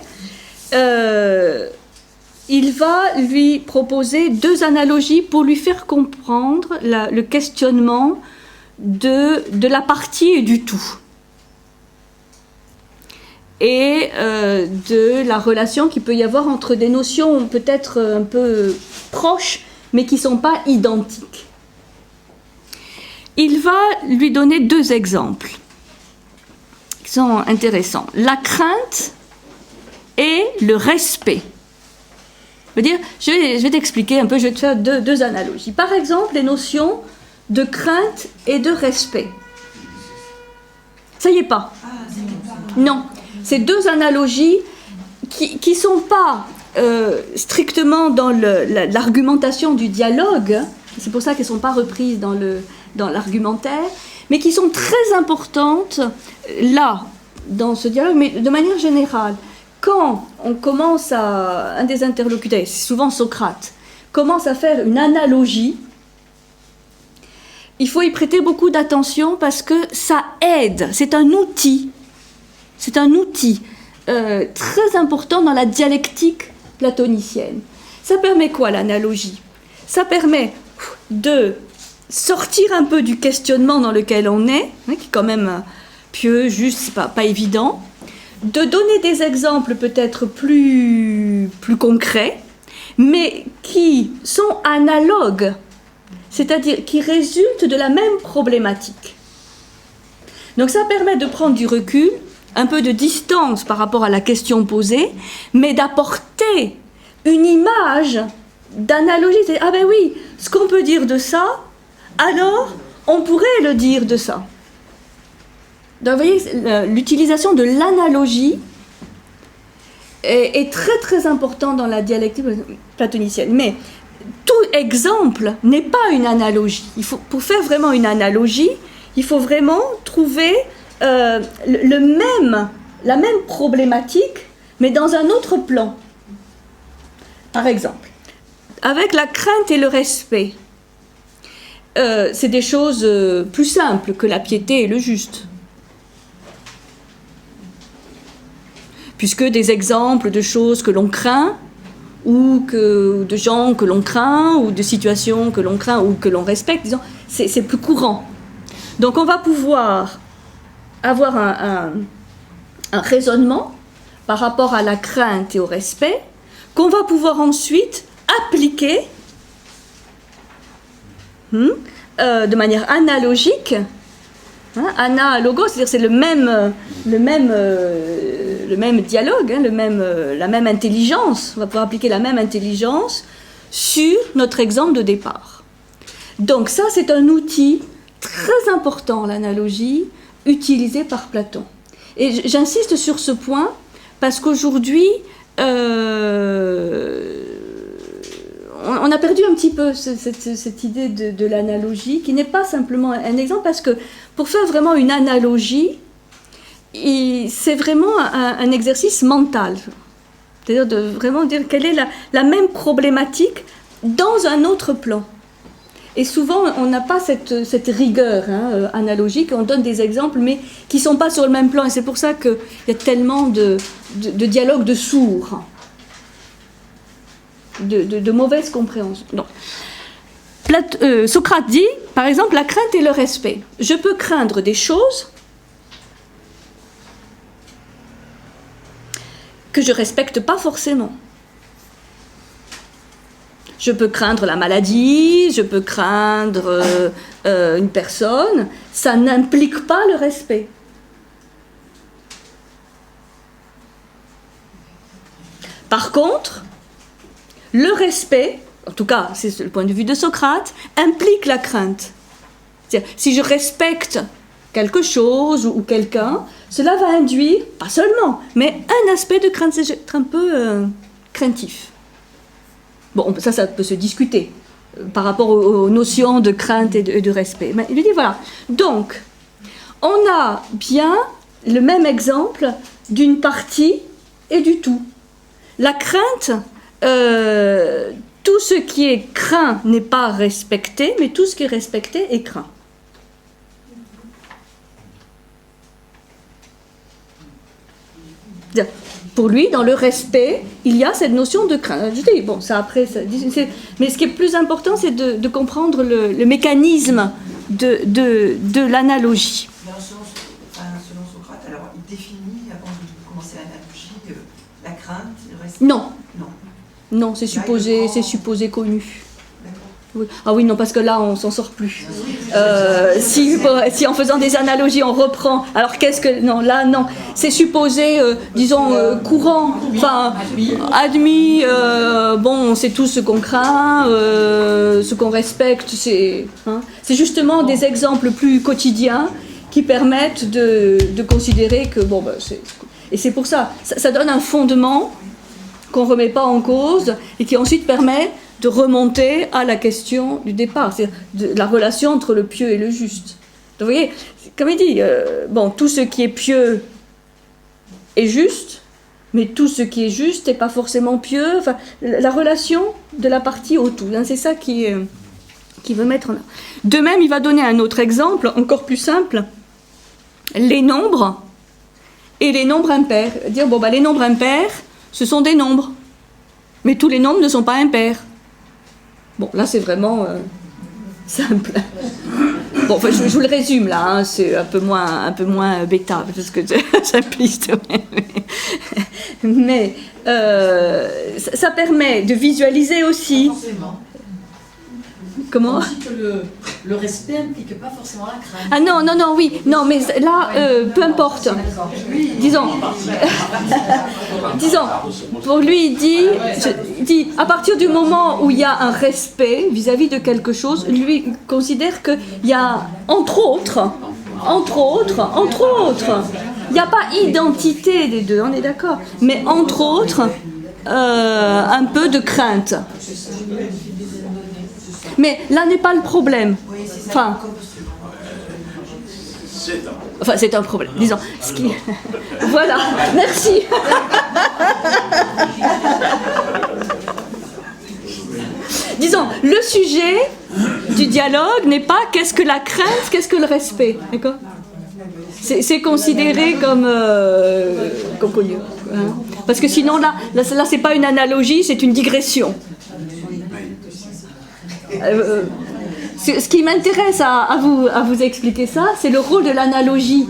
il va lui proposer deux analogies pour lui faire comprendre le questionnement de la partie et du tout. Et de la relation qu'il peut y avoir entre des notions peut-être un peu proches, mais qui ne sont pas identiques. Il va lui donner deux exemples qui sont intéressants. La crainte et le respect. Je vais t'expliquer un peu, je vais te faire deux analogies. Par exemple, les notions de crainte et de respect. Ça y est pas? Non. Ces deux analogies qui ne sont pas strictement dans l'argumentation du dialogue, c'est pour ça qu'elles ne sont pas reprises dans l'argumentaire, mais qui sont très importantes là, dans ce dialogue, mais de manière générale. Quand on commence un des interlocuteurs, c'est souvent Socrate, commence à faire une analogie, il faut y prêter beaucoup d'attention parce que ça aide, c'est un outil très important dans la dialectique platonicienne. Ça permet quoi l'analogie? Ça permet de sortir un peu du questionnement dans lequel on est, qui est quand même pieux, juste, c'est pas évident, de donner des exemples peut-être plus concrets, mais qui sont analogues, c'est-à-dire qui résultent de la même problématique. Donc ça permet de prendre du recul, un peu de distance par rapport à la question posée, mais d'apporter une image d'analogie. C'est, ah ben oui, ce qu'on peut dire de ça, alors on pourrait le dire de ça. Donc vous voyez, l'utilisation de l'analogie est très très important dans la dialectique platonicienne. Mais tout exemple n'est pas une analogie. Pour faire vraiment une analogie, il faut vraiment trouver la même problématique, mais dans un autre plan. Par exemple, avec la crainte et le respect, c'est des choses plus simples que la piété et le juste. Puisque des exemples de choses que l'on craint, ou de gens que l'on craint, ou de situations que l'on craint, ou que l'on respecte, disons, c'est plus courant. Donc on va pouvoir avoir un raisonnement par rapport à la crainte et au respect, qu'on va pouvoir ensuite appliquer de manière analogique, analogo, c'est-à-dire c'est le même dialogue, la même intelligence. On va pouvoir appliquer la même intelligence sur notre exemple de départ. Donc ça, c'est un outil très important, l'analogie, utilisé par Platon. Et j'insiste sur ce point parce qu'aujourd'hui, on a perdu un petit peu cette idée de l'analogie, qui n'est pas simplement un exemple, parce que pour faire vraiment une analogie, c'est vraiment un exercice mental. C'est-à-dire de vraiment dire quelle est la même problématique dans un autre plan. Et souvent, on n'a pas cette rigueur analogique, on donne des exemples, mais qui ne sont pas sur le même plan. Et c'est pour ça qu'il y a tellement de dialogues de sourds, de mauvaise compréhension. Donc, Socrate dit, par exemple, la crainte et le respect. Je peux craindre des choses que je ne respecte pas forcément. Je peux craindre la maladie, je peux craindre une personne, ça n'implique pas le respect. Par contre, le respect, en tout cas c'est le point de vue de Socrate, implique la crainte. C'est-à-dire, si je respecte quelque chose ou quelqu'un, cela va induire, pas seulement, mais un aspect de crainte, c'est être un peu craintif. Bon, ça peut se discuter par rapport aux notions de crainte et de respect. Mais il lui dit, voilà, donc, on a bien le même exemple d'une partie et du tout. La crainte, tout ce qui est craint n'est pas respecté, mais tout ce qui est respecté est craint. Pour lui, dans le respect, il y a cette notion de crainte. Je dis, bon, ça après, mais ce qui est plus important, c'est de comprendre le mécanisme de l'analogie. Selon Socrate, alors il définit, avant de commencer l'analogie, la crainte, le respect. Non. Non, c'est supposé connu. Oui. Ah oui, non, parce que là, on s'en sort plus. Si en faisant des analogies, on reprend, alors qu'est-ce que... Non, là, non. C'est supposé, courant, enfin, admis, bon, on sait tous ce qu'on craint, ce qu'on respecte, c'est justement des exemples plus quotidiens qui permettent de considérer que, bon, ben, et c'est pour ça donne un fondement qu'on ne remet pas en cause et qui ensuite permet de remonter à la question du départ, c'est-à-dire de la relation entre le pieux et le juste. Donc, vous voyez, comme il dit, tout ce qui est pieux est juste, mais tout ce qui est juste n'est pas forcément pieux. Enfin, la relation de la partie au tout, c'est ça qui veut mettre en avant. De même, il va donner un autre exemple, encore plus simple, les nombres et les nombres impairs. Dire, les nombres impairs, ce sont des nombres, mais tous les nombres ne sont pas impairs. Bon, là, c'est vraiment simple. Bon, enfin, je vous le résume, là, c'est un peu moins bêta, parce que c'est simpliste. Mais ça permet de visualiser aussi... Comment ? On dit que le respect n'implique pas forcément la crainte. Ah non, oui. Non, mais là, peu importe. Disons, pour lui, il dit, à partir du moment où il y a un respect vis-à-vis de quelque chose, lui considère qu'il y a, entre autres, il n'y a pas identité des deux, on est d'accord, mais entre autres, un peu de crainte. Mais là n'est pas le problème. Enfin, c'est un problème, disons. Voilà, merci. Disons, le sujet du dialogue n'est pas qu'est-ce que la crainte, qu'est-ce que le respect. D'accord ? C'est considéré comme connu. Parce que sinon, là c'est pas une analogie, c'est une digression. Ce qui m'intéresse à vous expliquer ça, c'est le rôle de l'analogie.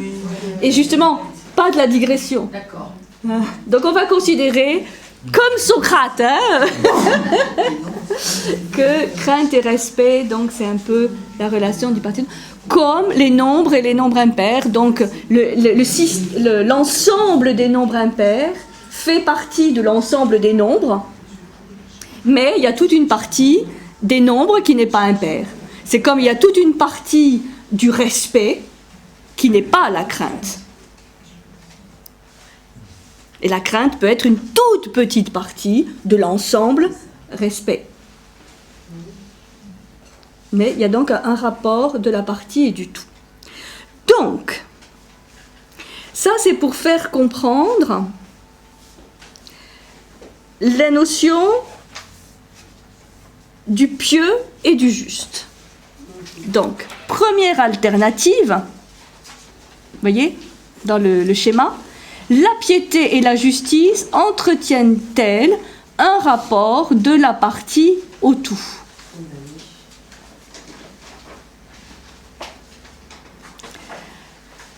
Et justement, pas de la digression. D'accord. Donc on va considérer, comme Socrate, que crainte et respect, donc c'est un peu la relation du parti, comme les nombres et les nombres impairs. Donc l'ensemble des nombres impairs fait partie de l'ensemble des nombres, mais il y a toute une partie des nombres qui n'est pas impair. C'est comme il y a toute une partie du respect qui n'est pas la crainte. Et la crainte peut être une toute petite partie de l'ensemble respect. Mais il y a donc un rapport de la partie et du tout. Donc, ça c'est pour faire comprendre la notion du pieux et du juste. Donc, première alternative, vous voyez, dans le schéma, la piété et la justice entretiennent-elles un rapport de la partie au tout?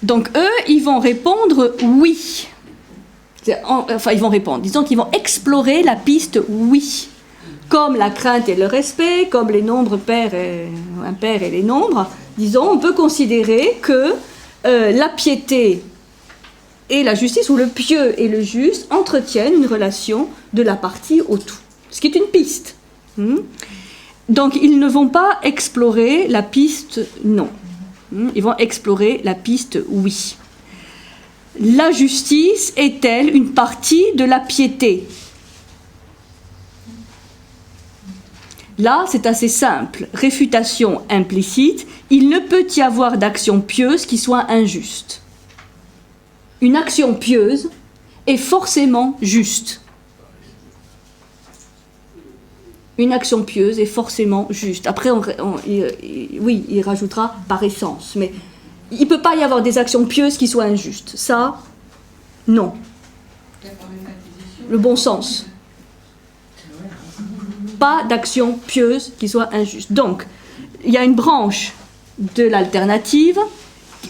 Donc, eux, ils vont répondre oui. Enfin, ils vont répondre, disons qu'ils vont explorer la piste oui. Comme la crainte et le respect, comme les nombres pairs et impairs et les nombres, disons, on peut considérer que la piété et la justice, ou le pieux et le juste, entretiennent une relation de la partie au tout. Ce qui est une piste. Donc, ils ne vont pas explorer la piste non. Ils vont explorer la piste oui. La justice est-elle une partie de la piété? Là, c'est assez simple. Réfutation implicite. Il ne peut y avoir d'action pieuse qui soit injuste. Une action pieuse est forcément juste. Une action pieuse est forcément juste. Après, oui, il rajoutera par essence. Mais il ne peut pas y avoir des actions pieuses qui soient injustes. Ça, non. Le bon sens. Pas d'action pieuse qui soit injuste. Donc, il y a une branche de l'alternative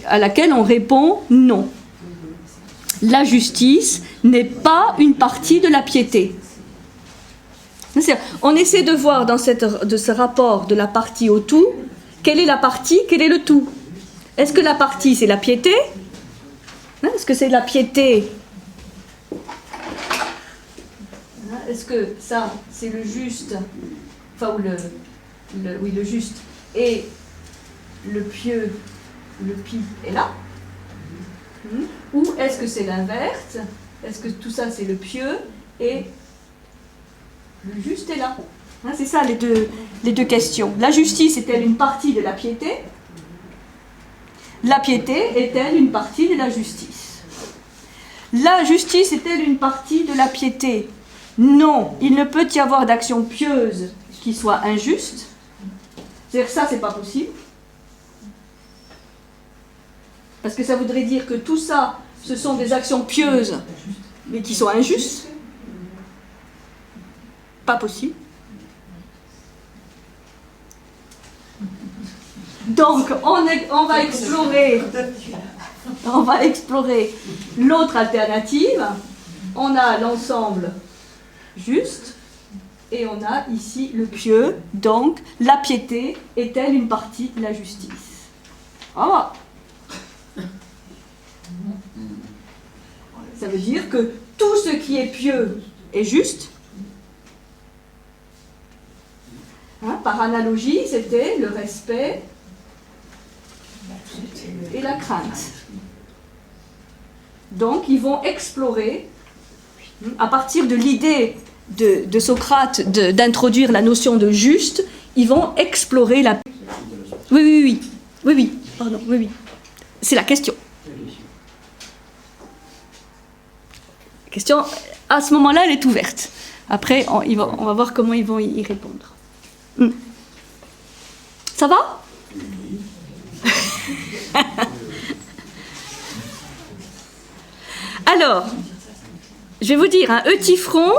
à laquelle on répond non. La justice n'est pas une partie de la piété. On essaie de voir dans ce rapport de la partie au tout, quelle est la partie, quel est le tout. Est-ce que la partie, c'est la piété? Est-ce que c'est la piété? Est-ce que ça, c'est le juste, enfin, oui, le juste, et le pieux, le pi est là? Ou est-ce que c'est l'inverse? Est-ce que tout ça, c'est le pieux, et le juste est là? C'est ça les deux questions. La justice est-elle une partie de la piété? La piété est-elle une partie de la justice? La justice est-elle une partie de la piété? Non, il ne peut y avoir d'action pieuse qui soit injuste. C'est-à-dire que ça, c'est pas possible. Parce que ça voudrait dire que tout ça, ce sont des actions pieuses, mais qui sont injustes. Pas possible. Donc, on va explorer l'autre alternative. On a l'ensemble juste et on a ici le pieux. Donc, la piété est-elle une partie de la justice? Ah. Ça veut dire que tout ce qui est pieux est juste. Par analogie, c'était le respect et la crainte. Donc, ils vont explorer, à partir de l'idée de Socrate d'introduire la notion de juste, ils vont explorer la... Oui, pardon, oui. C'est la question. La question, à ce moment-là, elle est ouverte. Après, on va voir comment ils vont y répondre. Ça va? Alors, je vais vous dire, Eutyphron,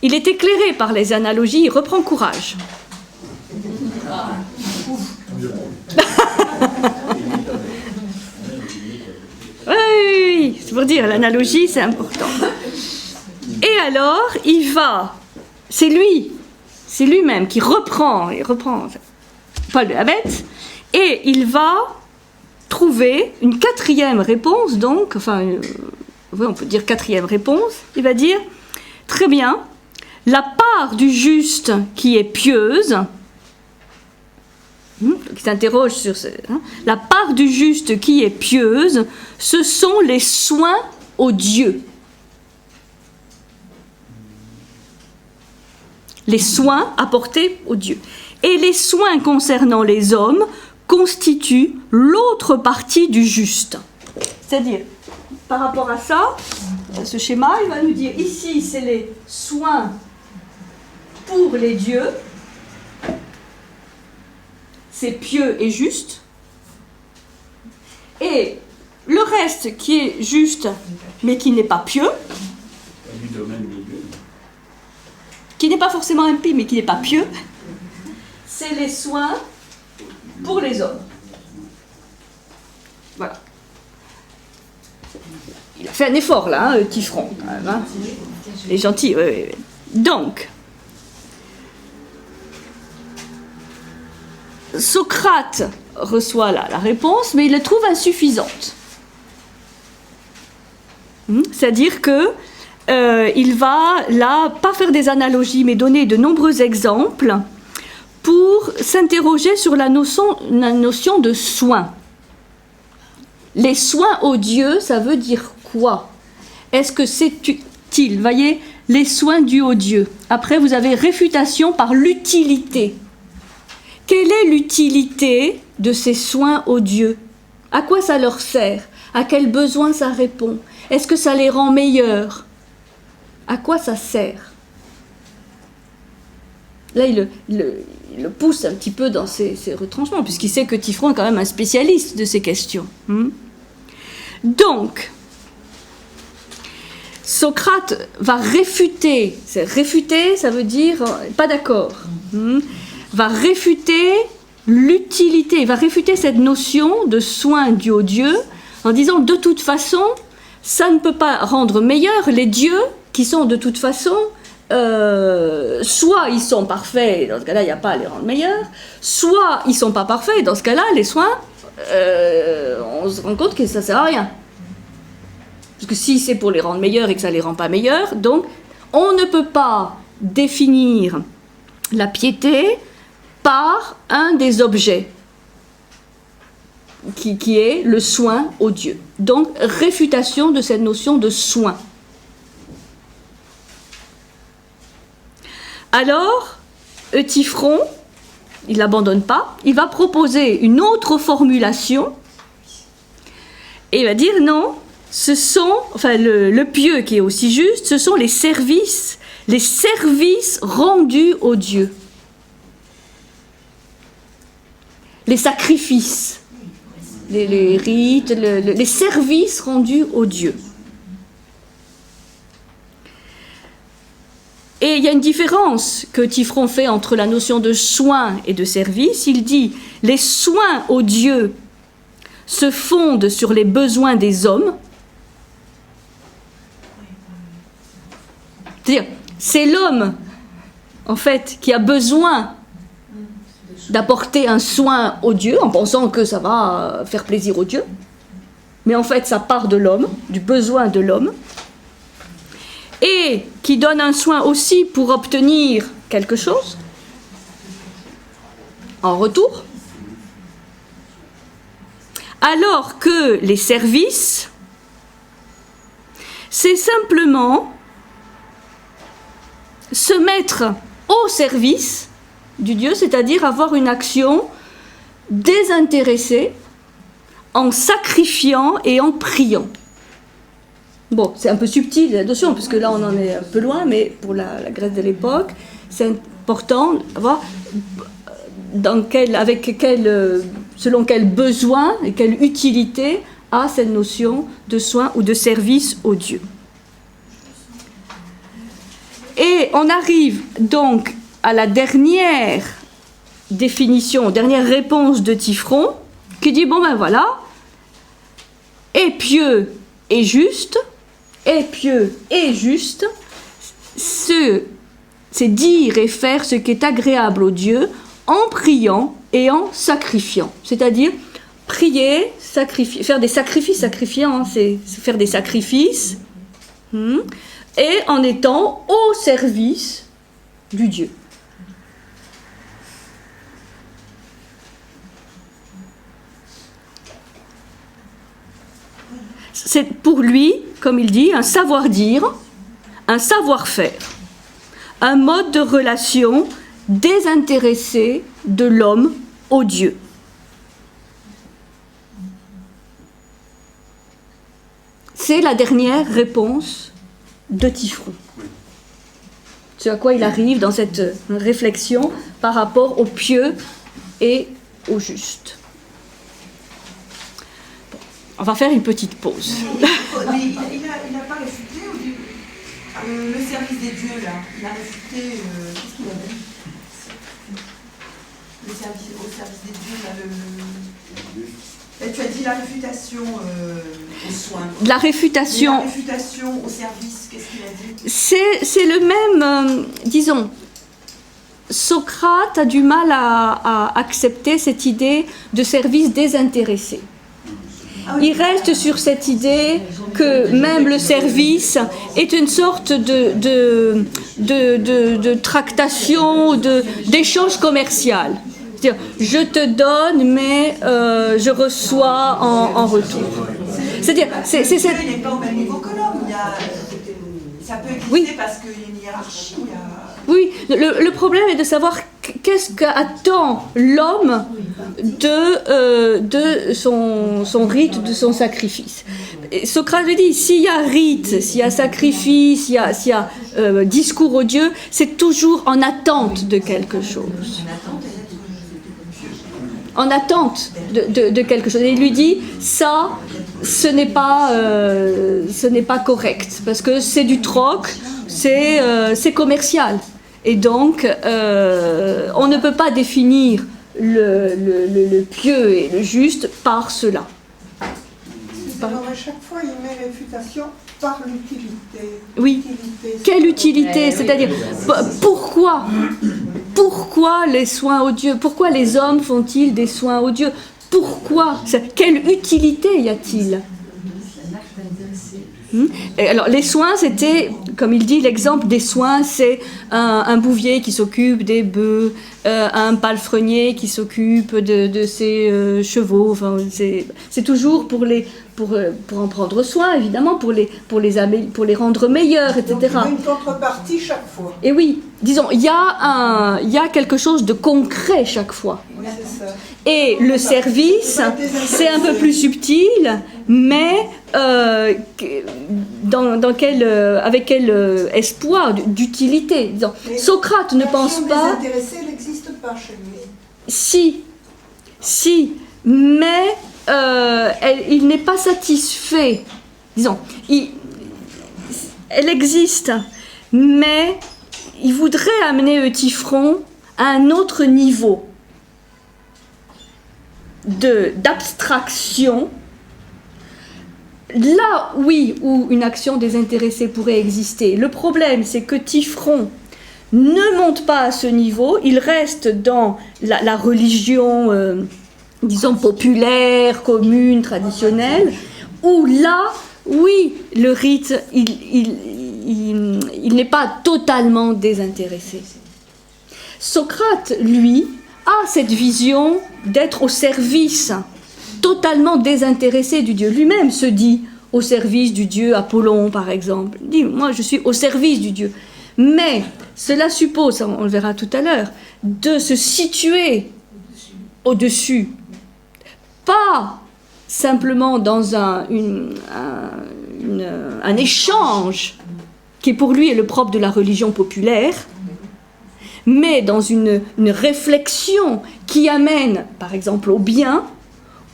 il est éclairé par les analogies, il reprend courage. Oui, c'est pour dire, l'analogie, c'est important. Et alors, c'est lui-même qui reprend Paul de la Bête, et il va trouver une quatrième réponse, donc, oui, on peut dire quatrième réponse, il va dire, très bien, la part du juste qui est pieuse, qui s'interroge sur la part du juste qui est pieuse, ce sont les soins aux dieux. Les soins apportés aux dieux. Et les soins concernant les hommes constituent l'autre partie du juste. C'est-à-dire, par rapport à ça, ce schéma, il va nous dire ici, c'est les soins pour les dieux. C'est pieux et juste. Et le reste qui est juste, mais qui n'est pas pieux, qui n'est pas forcément impie, mais qui n'est pas pieux, c'est les soins pour les hommes. Voilà. Il a fait un effort là, Tifron. Hein. Il est gentil, oui, oui. Donc, Socrate reçoit là la réponse, mais il la trouve insuffisante. C'est-à-dire que il va là pas faire des analogies, mais donner de nombreux exemples pour s'interroger sur la notion de soin. Les soins aux dieux, ça veut dire quoi? Est-ce que c'est utile? Voyez, les soins dus aux dieux. Après, vous avez réfutation par l'utilité. Quelle est l'utilité de ces soins aux dieux? À quoi ça leur sert? À quels besoins ça répond? Est-ce que ça les rend meilleurs? À quoi ça sert? Là, il le pousse un petit peu dans ses retranchements, puisqu'il sait que Tifron est quand même un spécialiste de ces questions. Donc, Socrate va réfuter. Réfuter, ça veut dire pas d'accord. Va réfuter l'utilité, il va réfuter cette notion de soin dû aux dieux en disant de toute façon, ça ne peut pas rendre meilleurs les dieux qui sont de toute façon, soit ils sont parfaits, dans ce cas-là il n'y a pas à les rendre meilleurs, soit ils ne sont pas parfaits, dans ce cas-là les soins, on se rend compte que ça ne sert à rien. Parce que si c'est pour les rendre meilleurs et que ça ne les rend pas meilleurs, donc on ne peut pas définir la piété par un des objets qui est le soin aux dieux. Donc, réfutation de cette notion de soin. Alors, Eutyphron, il ne l'abandonne pas, il va proposer une autre formulation et il va dire non, ce sont, enfin le pieux qui est aussi juste, ce sont les services rendus aux dieux. Les sacrifices, les rites, les services rendus aux dieux. Et il y a une différence que Tifron fait entre la notion de soin et de service. Il dit les soins aux dieux se fondent sur les besoins des hommes. C'est-à-dire, c'est l'homme, en fait, qui a besoin d'apporter un soin aux dieux, en pensant que ça va faire plaisir aux dieux. Mais en fait, ça part de l'homme, du besoin de l'homme. Et qui donne un soin aussi pour obtenir quelque chose en retour. Alors que les services, c'est simplement se mettre au service du Dieu, c'est-à-dire avoir une action désintéressée en sacrifiant et en priant. Bon, c'est un peu subtil la notion, puisque là on en est un peu loin, mais pour la Grèce de l'époque, c'est important de voir selon quel besoin et quelle utilité a cette notion de soin ou de service au Dieu. Et on arrive donc à la dernière définition, dernière réponse de Tifron, qui dit, bon ben voilà, et pieux et juste, c'est dire et faire ce qui est agréable au Dieu en priant et en sacrifiant. C'est-à-dire prier, sacrifier, faire des sacrifices, sacrifiant, c'est faire des sacrifices, et en étant au service du Dieu. C'est pour lui, comme il dit, un savoir-dire, un savoir-faire, un mode de relation désintéressé de l'homme au Dieu. c'est la dernière réponse de Typhon. C'est à quoi il arrive dans cette réflexion par rapport au pieux et au juste. Bon, on va faire une petite pause. Mais il n'a pas réfuté le service des dieux, là. Il a réfuté, qu'est-ce qu'il a dit au service des dieux, là, et tu as dit la réfutation aux soins. La réfutation. La réfutation au service, qu'est-ce qu'il a dit? C'est le même, disons, Socrate a du mal à accepter cette idée de service désintéressé. Il reste sur cette idée que même le service est une sorte de tractation, d'échange commercial. C'est-à-dire, je te donne, mais je reçois en retour. C'est-à-dire, c'est cette... Il n'est pas au même niveau que l'homme. Ça peut exister Oui. parce qu'il y a une hiérarchie. Oui, le problème est de savoir qu'est-ce qu'attend l'homme de son rite, de son sacrifice. Et Socrate le dit, s'il y a rite, s'il y a sacrifice, s'il y a discours aux dieux, c'est toujours en attente de quelque chose. En attente de quelque chose. Et il lui dit, ça, ce n'est pas correct, parce que c'est du troc, c'est commercial. Et donc, on ne peut pas définir le pieux et le juste par cela. Alors à chaque fois, il met réfutation par l'utilité. Oui. Quelle utilité? C'est-à-dire, pourquoi les soins aux dieux? Pourquoi les hommes font-ils des soins aux dieux? Pourquoi? Quelle utilité y a-t-il? Et alors, les soins, c'était, comme il dit, l'exemple des soins, c'est un bouvier qui s'occupe des bœufs, un palefrenier qui s'occupe de ses chevaux. Enfin, c'est toujours pour en prendre soin, évidemment, pour les rendre meilleurs, etc. Donc, il y a une contrepartie chaque fois. Et oui, disons, il y a quelque chose de concret chaque fois. Oui, c'est ça. Et le service, c'est un peu plus subtil, mais avec quel espoir d'utilité. Disons. Socrate ne pense pas... L'action désintéressée, elle n'existe pas chez lui. Si, mais il n'est pas satisfait. Disons, elle existe, mais il voudrait amener Euthyphron à un autre niveau d'abstraction. Là, oui, où une action désintéressée pourrait exister. Le problème, c'est que Typhon ne monte pas à ce niveau, il reste dans la religion, disons, populaire, commune, traditionnelle, où là, oui, le rite, il n'est pas totalement désintéressé. Socrate, lui, a cette vision d'être au service, totalement désintéressé du Dieu. Lui-même se dit au service du Dieu Apollon, par exemple. Il dit, moi, je suis au service du Dieu. Mais cela suppose, on le verra tout à l'heure, de se situer au-dessus. Pas simplement dans un échange qui pour lui est le propre de la religion populaire, mais dans une réflexion qui amène, par exemple, au bien,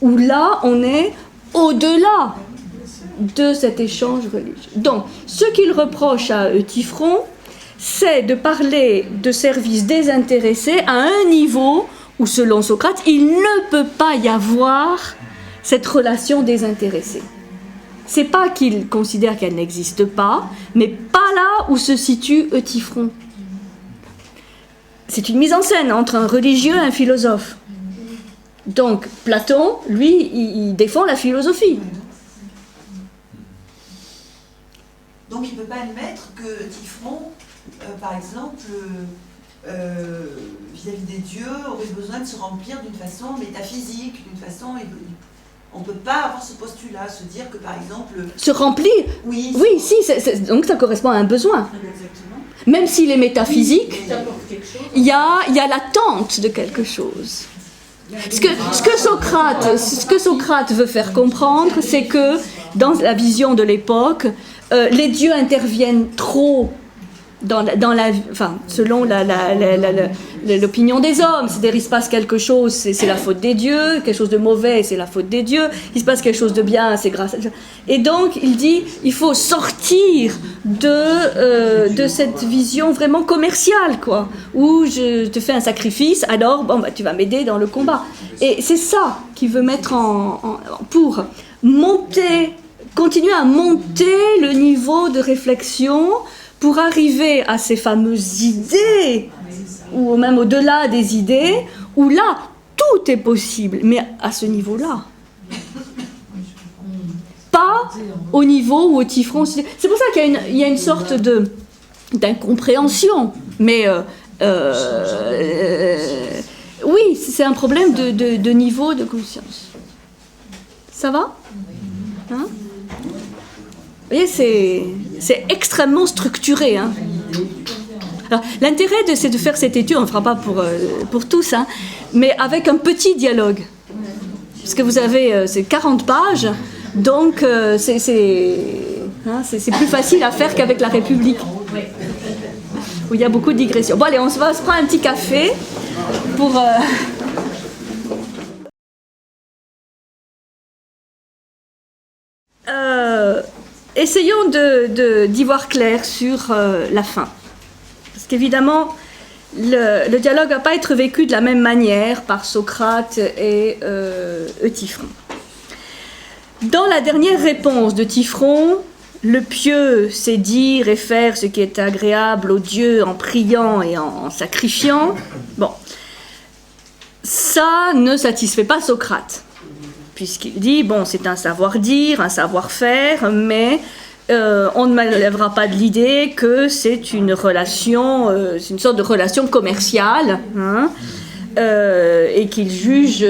où là, on est au-delà de cet échange religieux. Donc, ce qu'il reproche à Euthyphron, c'est de parler de service désintéressé à un niveau où, selon Socrate, il ne peut pas y avoir cette relation désintéressée. C'est pas qu'il considère qu'elle n'existe pas, mais pas là où se situe Euthyphron. C'est une mise en scène entre un religieux et un philosophe. Donc, Platon, lui, il défend la philosophie. Donc, il ne peut pas admettre que Typhon, par exemple, vis-à-vis des dieux, aurait besoin de se remplir d'une façon métaphysique, d'une façon... On ne peut pas avoir ce postulat, se dire que, par exemple... Se remplir? Oui, si, donc ça correspond à un besoin. Exactement. Même s'il est métaphysique, Oui, il y a l'attente de quelque chose. Ce que Socrate veut faire comprendre, c'est que dans la vision de l'époque, les dieux interviennent trop dans la, enfin, selon l'opinion des hommes. C'est-à-dire, il se passe quelque chose, c'est la faute des dieux, quelque chose de mauvais, c'est la faute des dieux, il se passe quelque chose de bien, c'est grâce à... Et donc, il dit, il faut sortir de cette vision vraiment commerciale, quoi, où je te fais un sacrifice, alors, bon, bah, tu vas m'aider dans le combat. Et c'est ça qu'il veut mettre pour monter, continuer à monter le niveau de réflexion, pour arriver à ces fameuses idées, ou même au-delà des idées, où là, tout est possible, mais à ce niveau-là. Pas au niveau où au Tifron... C'est pour ça qu'il y a une sorte d'incompréhension, mais oui, c'est un problème de niveau de conscience. Ça va, hein? Vous voyez, c'est extrêmement structuré. Hein. Alors, l'intérêt, c'est de faire cette étude, on ne fera pas pour tous, hein, mais avec un petit dialogue. Parce que vous avez c'est 40 pages, donc c'est plus facile à faire qu'avec la République, où il y a beaucoup de digressions. Bon, allez, on se prend un petit café pour... Essayons d'y voir clair sur la fin. Parce qu'évidemment, le dialogue ne va pas être vécu de la même manière par Socrate et Euthyphron. Dans la dernière réponse de Euthyphron, le pieux sait dire et faire ce qui est agréable aux dieux en priant et en sacrifiant. Bon, ça ne satisfait pas Socrate. Puisqu'il dit, bon, c'est un savoir-dire, un savoir-faire, mais on ne m'enlèvera pas de l'idée que c'est une relation, c'est une sorte de relation commerciale, hein, et qu'il juge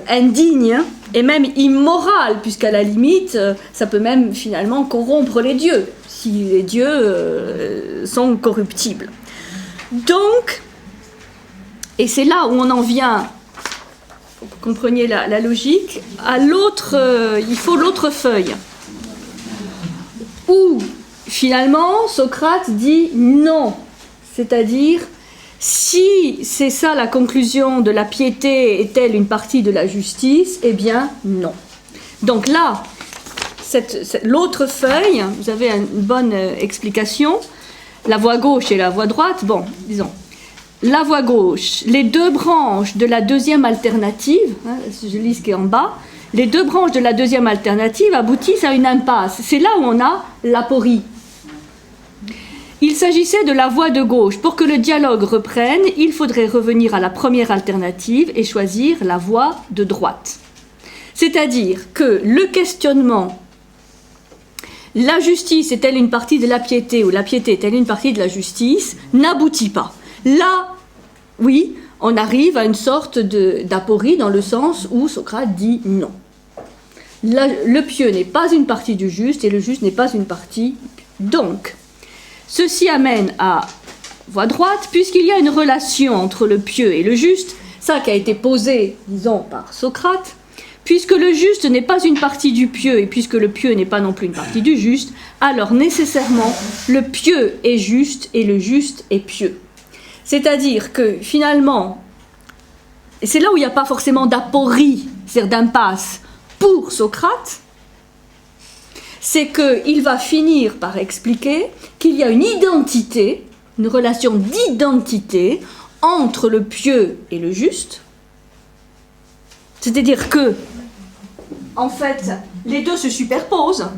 indigne, et même immorale, puisqu'à la limite, ça peut même finalement corrompre les dieux, si les dieux sont corruptibles. Donc, et c'est là où on en vient... Vous compreniez la logique. À l'autre, il faut l'autre feuille. Où, finalement, Socrate dit non. C'est-à-dire, si c'est ça la conclusion de la piété est-elle une partie de la justice, eh bien, non. Donc là, l'autre feuille, vous avez une bonne explication. La voie gauche et la voie droite, bon, disons. La voie gauche, les deux branches de la deuxième alternative, hein, je lis ce qui est en bas, les deux branches de la deuxième alternative aboutissent à une impasse. C'est là où on a l'aporie. Il s'agissait de la voie de gauche. Pour que le dialogue reprenne, il faudrait revenir à la première alternative et choisir la voie de droite. C'est-à-dire que le questionnement, la justice est-elle une partie de la piété ou la piété est-elle une partie de la justice, n'aboutit pas. Là, oui, on arrive à une sorte d'aporie dans le sens où Socrate dit non. Le pieux n'est pas une partie du juste et le juste n'est pas une partie. Donc, ceci amène à voie droite, puisqu'il y a une relation entre le pieux et le juste, ça qui a été posé, disons, par Socrate, puisque le juste n'est pas une partie du pieux et puisque le pieux n'est pas non plus une partie du juste, alors nécessairement, le pieux est juste et le juste est pieux. C'est-à-dire que finalement, et c'est là où il n'y a pas forcément d'aporie, c'est-à-dire d'impasse, pour Socrate, c'est qu'il va finir par expliquer qu'il y a une identité, une relation d'identité entre le pieux et le juste. C'est-à-dire que, en fait, les deux se superposent.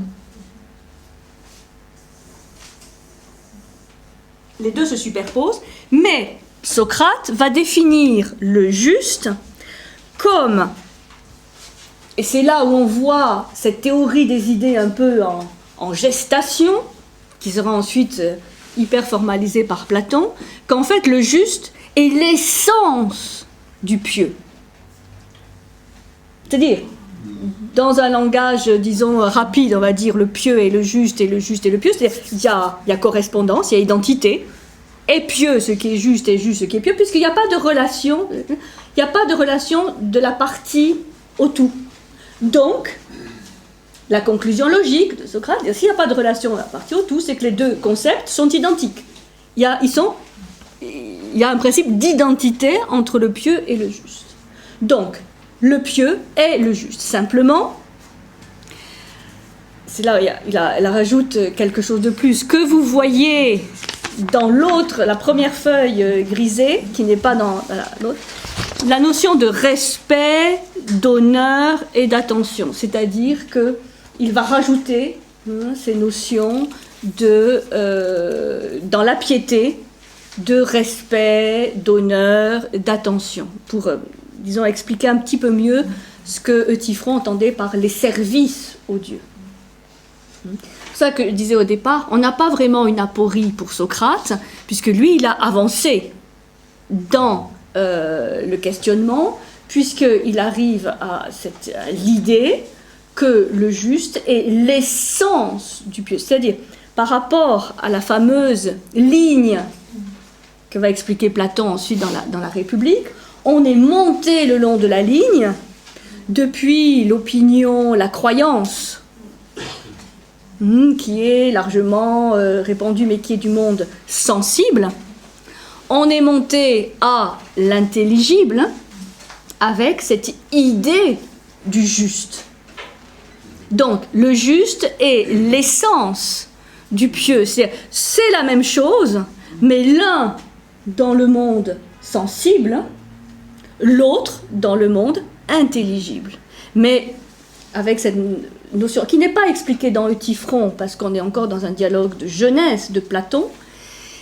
Les deux se superposent, mais Socrate va définir le juste comme, et c'est là où on voit cette théorie des idées un peu en gestation, qui sera ensuite hyper formalisée par Platon, qu'en fait le juste est l'essence du pieux. C'est-à-dire, dans un langage, disons, rapide, on va dire le pieux et le juste et le juste et le pieux, c'est-à-dire il y a correspondance, il y a identité, et pieux ce qui est juste et juste ce qui est pieux, puisqu'il n'y a pas de relation, de la partie au tout. Donc, La conclusion logique de Socrate, s'il n'y a pas de relation à partir de tout, c'est que les deux concepts sont identiques. Il y a un principe d'identité entre le pieux et le juste. Donc, le pieux est le juste. Simplement, c'est là où elle rajoute quelque chose de plus. Que vous voyez dans l'autre, la première feuille grisée, qui n'est pas dans l'autre, la notion de respect, d'honneur et d'attention. C'est-à-dire qu'il va rajouter ces notions dans la piété, de respect, d'honneur, d'attention, pour, disons, expliquer un petit peu mieux ce que Euthyphron entendait par les services aux dieux. C'est ça que je disais au départ, on n'a pas vraiment une aporie pour Socrate, puisque lui, il a avancé dans le questionnement, puisqu'il arrive à l'idée que le juste est l'essence du pieux. C'est-à-dire, par rapport à la fameuse ligne que va expliquer Platon ensuite dans la République, on est monté le long de la ligne depuis l'opinion, la croyance, qui est largement répandue, mais qui est du monde sensible. On est monté à l'intelligible avec cette idée du juste. Donc, le juste est l'essence du pieux. C'est la même chose, mais l'un dans le monde sensible, l'autre dans le monde intelligible. Mais avec cette notion qui n'est pas expliquée dans Euthyphron, parce qu'on est encore dans un dialogue de jeunesse de Platon,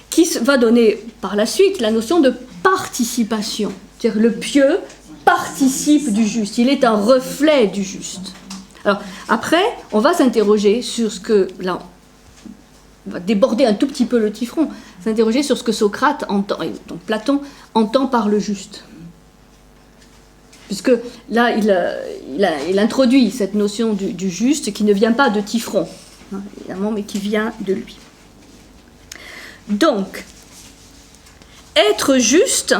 qui va donner par la suite la notion de participation. C'est-à-dire le pieux participe du juste, il est un reflet du juste. Alors, après, on va s'interroger sur ce que, là, on va déborder un tout petit peu Euthyphron, s'interroger sur ce que Socrate entend, et donc Platon entend par le juste. Puisque là, il introduit cette notion du juste qui ne vient pas de Euthyphron, évidemment, mais qui vient de lui. Donc, être juste,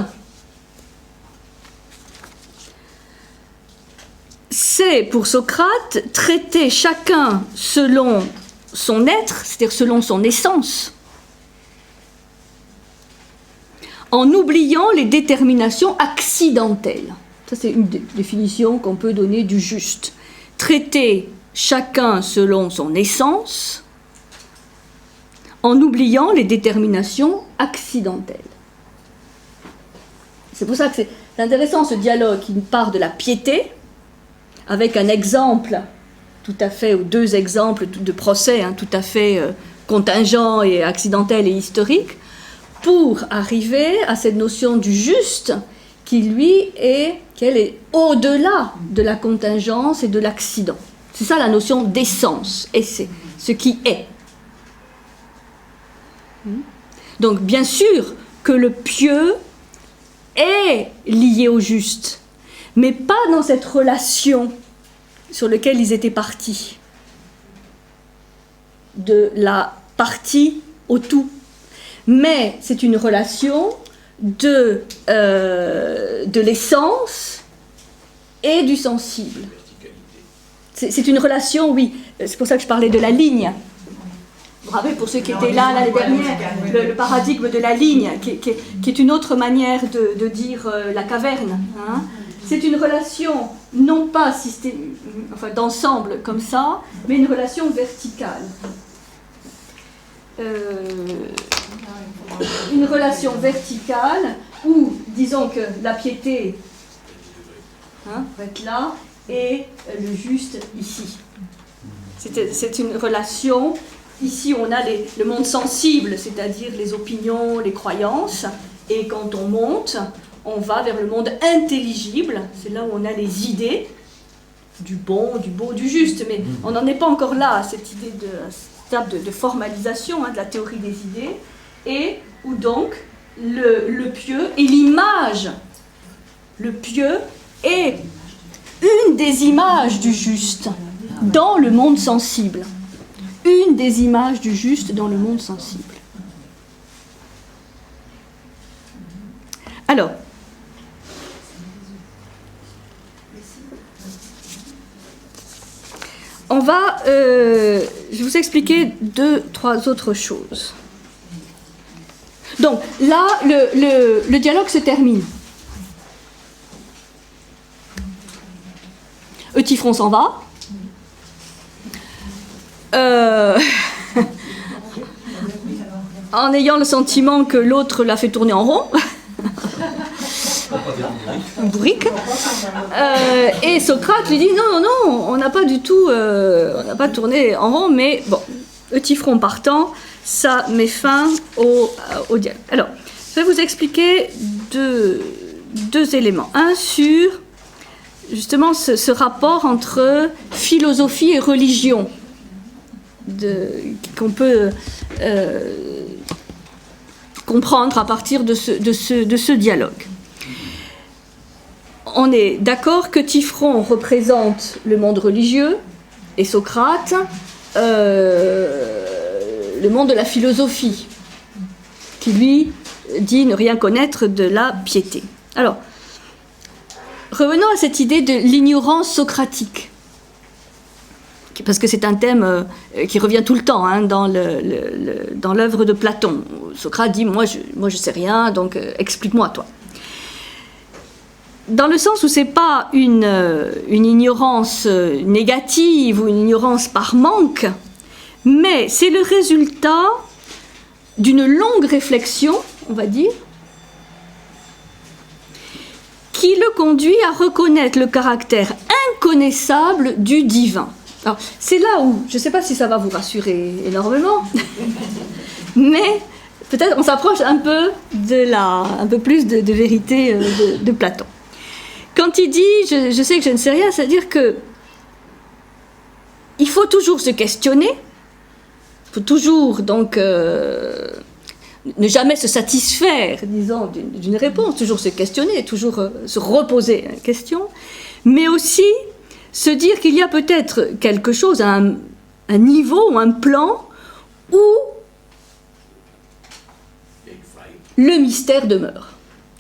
c'est pour Socrate traiter chacun selon son être, c'est-à-dire selon son essence, en oubliant les déterminations accidentelles. Ça, c'est une définition qu'on peut donner du juste. Traiter chacun selon son essence, en oubliant les déterminations accidentelles. C'est pour ça que c'est intéressant ce dialogue qui part de la piété, avec un exemple tout à fait, ou deux exemples de procès tout à fait contingents et accidentels et historiques, pour arriver à cette notion du juste qui, lui, qu'elle est au-delà de la contingence et de l'accident. C'est ça la notion d'essence, et c'est ce qui est. Donc, bien sûr que le pieux est lié au juste, mais pas dans cette relation sur laquelle ils étaient partis, de la partie au tout. Mais c'est une relation de l'essence et du sensible. C'est une relation, oui, c'est pour ça que je parlais de la ligne. Vous vous rappelez, pour ceux qui étaient là l'année dernière, le paradigme de la ligne, qui est une autre manière de dire la caverne. C'est une relation, non pas d'ensemble comme ça, mais une relation verticale. Une relation verticale où, disons que la piété va être là et le juste ici. C'est une relation. Ici, on a le monde sensible, c'est-à-dire les opinions, les croyances, et quand on monte, on va vers le monde intelligible, c'est là où on a les idées du bon, du beau, du juste, mais on n'en est pas encore là, à cette idée de formalisation de la théorie des idées, et où donc le pieux est l'image. Le pieux est une des images du juste dans le monde sensible. Une des images du juste dans le monde sensible. Alors, on va, je vais vous expliquer 2-3 autres choses. Donc là, le dialogue se termine. Eutyphron s'en va. En ayant le sentiment que l'autre l'a fait tourner en rond. Bourrique. Et Socrate lui dit non, on n'a pas du tout, on n'a pas tourné en rond, mais bon, Eutyphron partant, ça met fin au dialogue. Alors, je vais vous expliquer deux éléments. Un sur justement ce rapport entre philosophie et religion qu'on peut comprendre à partir de ce dialogue. On est d'accord que Eutyphron représente le monde religieux et Socrate le monde de la philosophie, qui lui dit ne rien connaître de la piété. Alors, revenons à cette idée de l'ignorance socratique, parce que c'est un thème qui revient tout le temps dans l'œuvre de Platon. Socrate dit moi je sais rien, donc explique-moi toi. Dans le sens où c'est pas une ignorance négative ou une ignorance par manque, mais c'est le résultat d'une longue réflexion, on va dire, qui le conduit à reconnaître le caractère inconnaissable du divin. Alors, c'est là où, je ne sais pas si ça va vous rassurer énormément, mais peut-être on s'approche un peu plus de vérité de Platon. Quand il dit « je sais que je ne sais rien », c'est-à-dire que il faut toujours se questionner, il faut toujours donc ne jamais se satisfaire, disons, d'une réponse, toujours se questionner, toujours se reposer la question, mais aussi se dire qu'il y a peut-être quelque chose, un niveau ou un plan où le mystère demeure.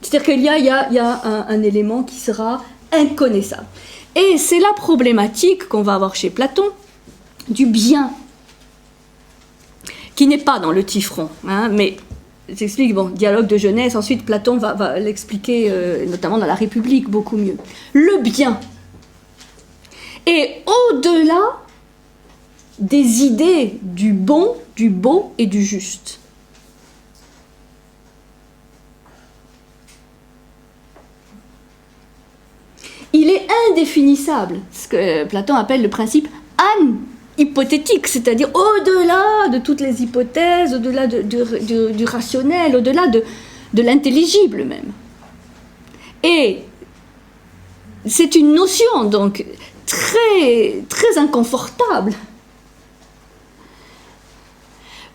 C'est-à-dire qu'il y a un élément qui sera inconnaissable. Et c'est la problématique qu'on va avoir chez Platon du bien, qui n'est pas dans l'Eutyphron, mais j'explique, dialogue de Genèse, ensuite Platon va l'expliquer, notamment dans la République, beaucoup mieux. Le bien. Et au-delà des idées du bon, du beau et du juste. Il est indéfinissable, ce que Platon appelle le principe hypothétique, c'est-à-dire au-delà de toutes les hypothèses, au-delà du rationnel, au-delà de l'intelligible même. Et c'est une notion donc très, très inconfortable.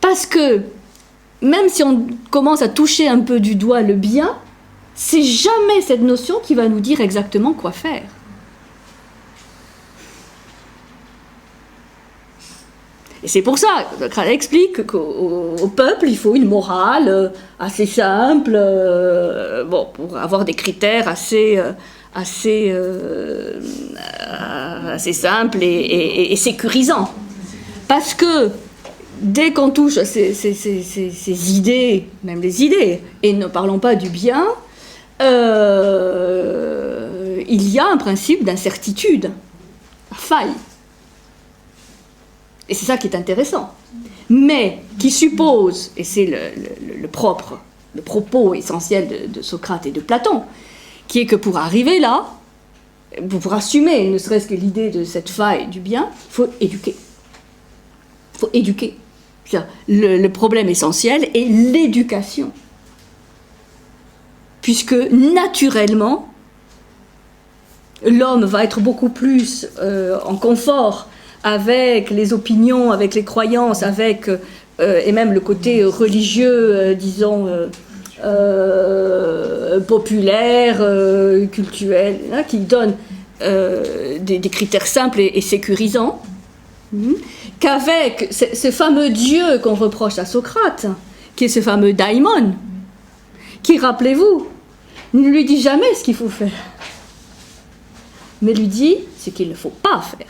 Parce que même si on commence à toucher un peu du doigt le bien, c'est jamais cette notion qui va nous dire exactement quoi faire. Et c'est pour ça que Socrate explique qu'au peuple, il faut une morale assez simple, pour avoir des critères assez simples et sécurisants. Parce que dès qu'on touche à ces idées, même les idées, et ne parlons pas du bien, il y a un principe d'incertitude, faille. Et c'est ça qui est intéressant. Mais qui suppose, et c'est le propos essentiel de Socrate et de Platon, qui est que pour arriver là, pour assumer ne serait-ce que l'idée de cette faille du bien, il faut éduquer. Il faut éduquer. Le problème essentiel est l'éducation. Puisque naturellement, l'homme va être beaucoup plus en confort avec les opinions, avec les croyances, avec et même le côté religieux, populaire, culturel, qui donne des critères simples et sécurisants, qu'avec ce fameux Dieu qu'on reproche à Socrate, qui est ce fameux daimon, qui, rappelez-vous, ne lui dit jamais ce qu'il faut faire, mais lui dit ce qu'il ne faut pas faire.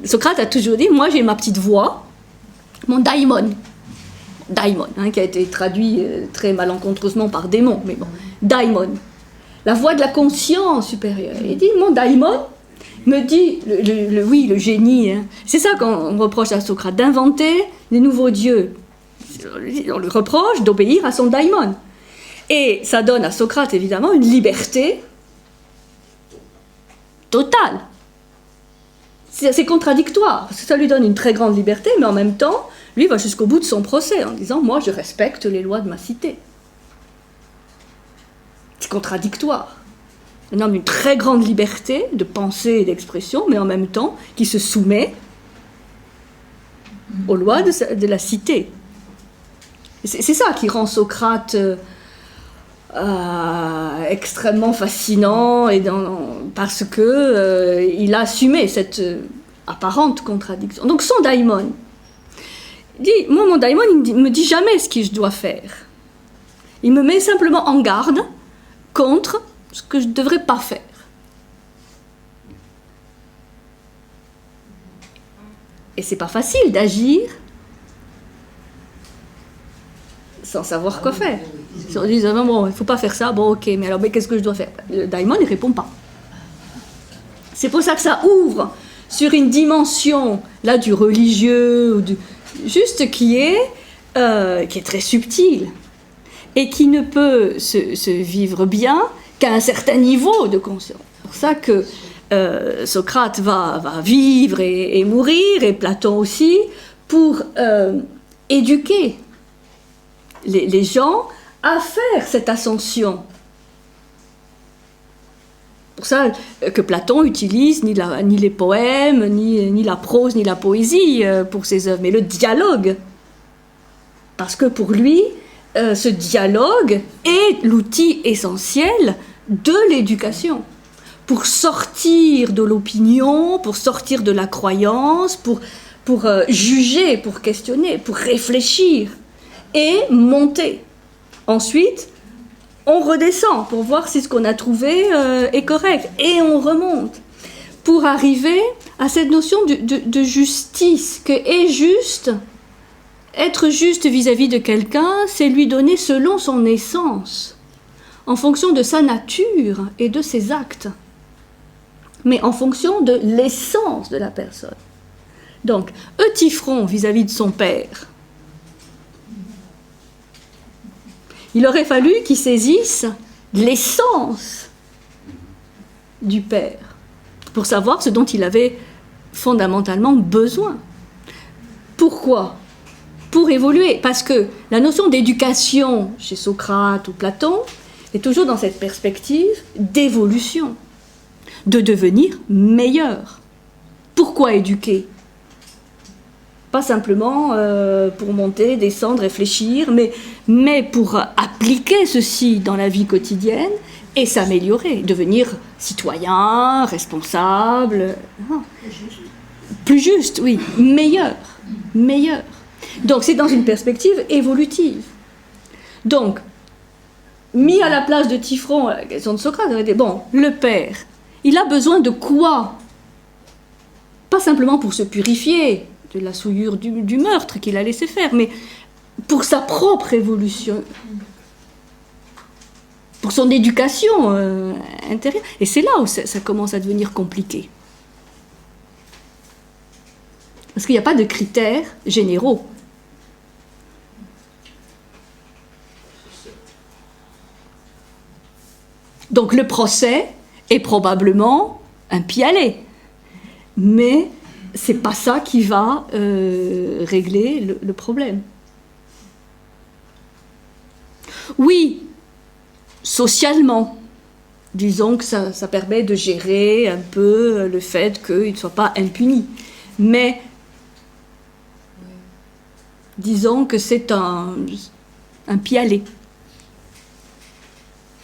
Socrate a toujours dit, moi j'ai ma petite voix, mon daimon, qui a été traduit très malencontreusement par démon, mais bon, daimon, la voix de la conscience supérieure. Il dit, mon daimon me dit, le génie, hein, c'est ça qu'on reproche à Socrate, d'inventer des nouveaux dieux. On lui reproche d'obéir à son daimon. Et ça donne à Socrate, évidemment, une liberté totale. C'est contradictoire, parce que ça lui donne une très grande liberté, mais en même temps, lui va jusqu'au bout de son procès en disant « Moi, je respecte les lois de ma cité ». C'est contradictoire. Un homme d'une très grande liberté de pensée et d'expression, mais en même temps, qui se soumet aux lois de la cité. C'est ça qui rend Socrate extrêmement fascinant, parce que il a assumé cette apparente contradiction. Donc son daimon dit, moi mon daimon il me dit jamais ce que je dois faire. Il me met simplement en garde contre ce que je ne devrais pas faire. Et c'est pas facile d'agir sans savoir quoi faire. Si on dit, bon, il ne faut pas faire ça, bon, ok, mais alors, qu'est-ce que je dois faire? Le daimon, il ne répond pas. C'est pour ça que ça ouvre sur une dimension, là, du religieux, juste qui est très subtile, et qui ne peut se vivre bien qu'à un certain niveau de conscience. C'est pour ça que Socrate va vivre et mourir, et Platon aussi, pour éduquer les gens à faire cette ascension. Pour ça que Platon utilise ni les poèmes, ni la prose, ni la poésie pour ses œuvres, mais le dialogue. Parce que pour lui, ce dialogue est l'outil essentiel de l'éducation. Pour sortir de l'opinion, pour sortir de la croyance, pour juger, pour questionner, pour réfléchir et monter. Ensuite, on redescend pour voir si ce qu'on a trouvé est correct. Et on remonte pour arriver à cette notion de justice, que est juste, être juste vis-à-vis de quelqu'un, c'est lui donner selon son essence, en fonction de sa nature et de ses actes, mais en fonction de l'essence de la personne. Donc, Euthyphron vis-à-vis de son père, il aurait fallu qu'il saisisse l'essence du père pour savoir ce dont il avait fondamentalement besoin. Pourquoi? Pour évoluer. Parce que la notion d'éducation chez Socrate ou Platon est toujours dans cette perspective d'évolution, de devenir meilleur. Pourquoi éduquer? Pas simplement pour monter, descendre, réfléchir, mais pour appliquer ceci dans la vie quotidienne et s'améliorer, devenir citoyen, responsable, plus juste, oui, meilleur. Donc c'est dans une perspective évolutive. Donc, mis à la place de Euthyphron, la question de Socrate, on a dit, bon, le père, il a besoin de quoi? Pas simplement pour se purifier de la souillure du meurtre qu'il a laissé faire, mais pour sa propre évolution, pour son éducation intérieure. Et c'est là où ça commence à devenir compliqué. Parce qu'il n'y a pas de critères généraux. Donc le procès est probablement un pis-aller. Mais c'est pas ça qui va régler le problème. Oui, socialement, disons que ça permet de gérer un peu le fait qu'il ne soit pas impuni. Mais disons que c'est un pis-aller.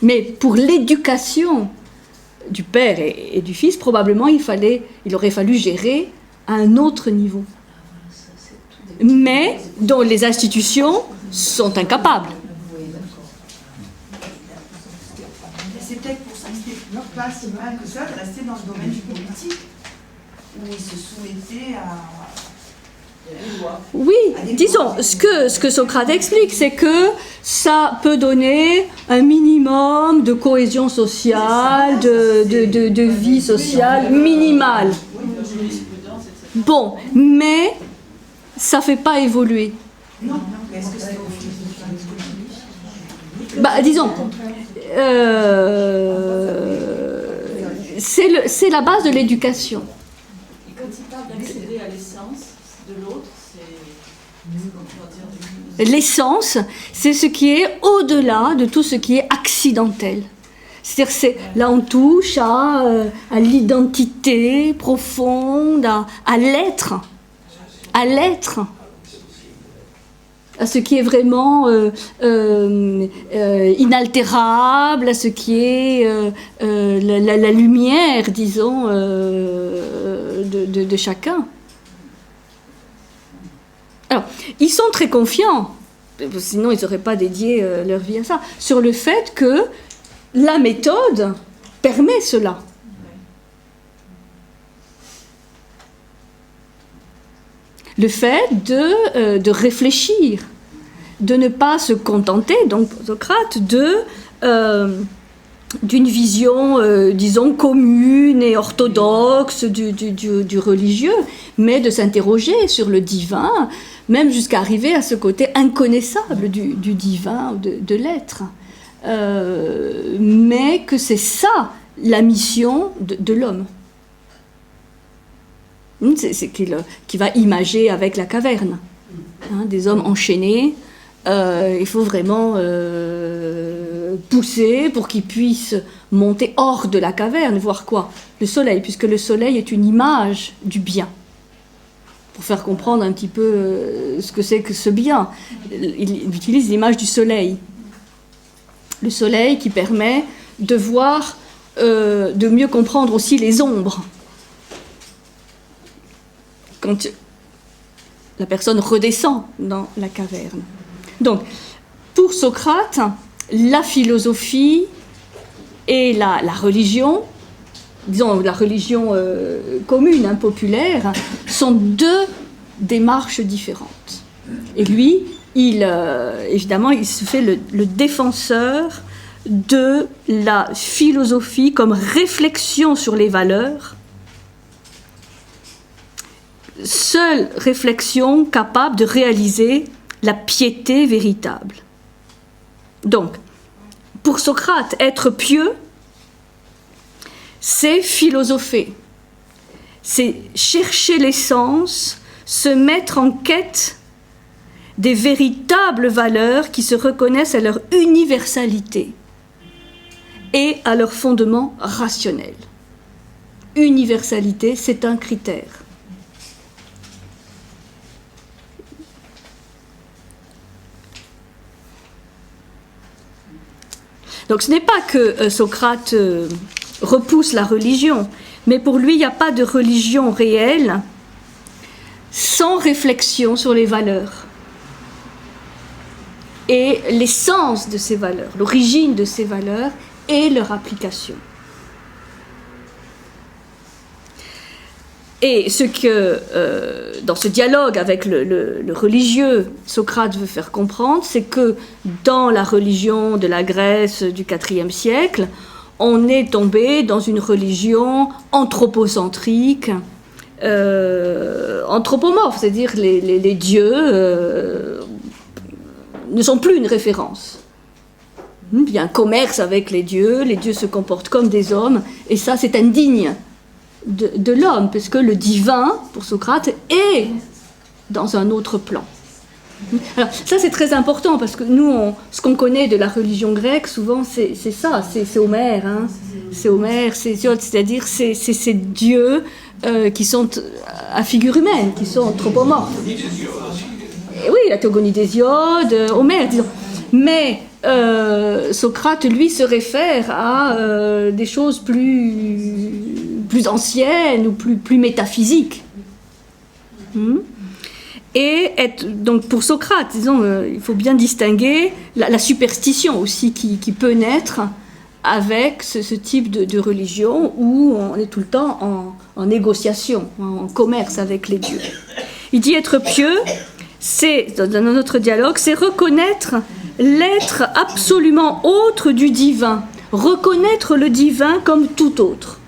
Mais pour l'éducation du père et du fils, probablement il aurait fallu gérer à un autre niveau, mais dont les institutions sont incapables. C'est peut-être pour ça que c'est pas si mal que ça de rester dans le domaine du politique. où ils se soumettaient à des lois. Oui, disons, ce que Socrate explique, c'est que ça peut donner un minimum de cohésion sociale, de vie sociale minimale. Bon, mais ça ne fait pas évoluer. Non, mais est-ce que c'est Disons, c'est la base de l'éducation. Et quand il parle d'accéder à l'essence de l'autre, L'essence, c'est ce qui est au-delà de tout ce qui est accidentel. C'est-à-dire, là on touche à l'identité profonde, à l'être, à ce qui est vraiment inaltérable, à ce qui est la lumière, disons, de chacun. Alors, ils sont très confiants, sinon ils n'auraient pas dédié leur vie à ça, sur le fait que la méthode permet cela. Le fait de réfléchir, de ne pas se contenter, donc Socrate, d'une vision, disons, commune et orthodoxe du religieux, mais de s'interroger sur le divin, même jusqu'à arriver à ce côté inconnaissable du divin, de l'être. Mais que c'est ça la mission de l'homme. C'est qui va imager avec la caverne. Des hommes enchaînés, il faut vraiment pousser pour qu'ils puissent monter hors de la caverne, voir quoi ? Le soleil, puisque le soleil est une image du bien. Pour faire comprendre un petit peu ce que c'est que ce bien, il utilise l'image du soleil. Le soleil qui permet de voir, de mieux comprendre aussi les ombres. Quand la personne redescend dans la caverne. Donc, pour Socrate, la philosophie et la religion, disons la religion commune, populaire, sont deux démarches différentes. Et lui, évidemment, il se fait le défenseur de la philosophie comme réflexion sur les valeurs, seule réflexion capable de réaliser la piété véritable. Donc, pour Socrate, être pieux, c'est philosopher, c'est chercher l'essence, se mettre en quête des véritables valeurs qui se reconnaissent à leur universalité et à leur fondement rationnel. Universalité, c'est un critère. Donc ce n'est pas que Socrate repousse la religion, mais pour lui, il n'y a pas de religion réelle sans réflexion sur les valeurs et l'essence de ces valeurs, l'origine de ces valeurs et leur application. Et ce que, dans ce dialogue avec le religieux, Socrate veut faire comprendre, c'est que dans la religion de la Grèce du IVe siècle, on est tombé dans une religion anthropocentrique, anthropomorphe, c'est-à-dire les dieux ne sont plus une référence. Il y a un commerce avec les dieux se comportent comme des hommes, et ça c'est indigne de l'homme, parce que le divin, pour Socrate, est dans un autre plan. Alors, ça c'est très important, parce que nous, ce qu'on connaît de la religion grecque, souvent c'est ça, c'est Homère, c'est Homère, c'est Hésiode, c'est-à-dire c'est ces dieux qui sont à figure humaine, qui sont anthropomorphes. Et oui, la théogonie d'Hésiode, Homère, disons. Mais Socrate, lui, se réfère à des choses plus anciennes ou plus métaphysiques. Et donc pour Socrate, disons, il faut bien distinguer la superstition aussi qui peut naître avec ce type de religion où on est tout le temps en négociation, en commerce avec les dieux. Il dit être pieux, c'est, dans notre dialogue, c'est reconnaître l'être absolument autre du divin, reconnaître le divin comme tout autre.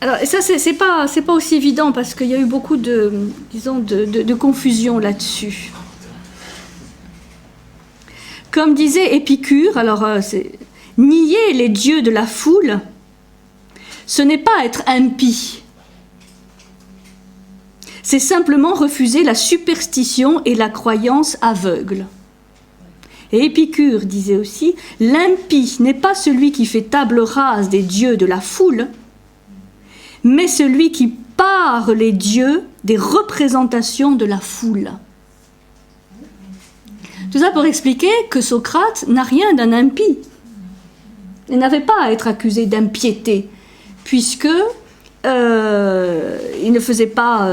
Alors, ça, c'est pas aussi évident parce qu'il y a eu beaucoup de confusion là-dessus. Comme disait Épicure, alors c'est nier les dieux de la foule, ce n'est pas être impie. C'est simplement refuser la superstition et la croyance aveugle. Et Épicure disait aussi, l'impie n'est pas celui qui fait table rase des dieux de la foule, mais celui qui pare les dieux des représentations de la foule. Tout ça pour expliquer que Socrate n'a rien d'un impie. Il n'avait pas à être accusé d'impiété, puisque il ne faisait pas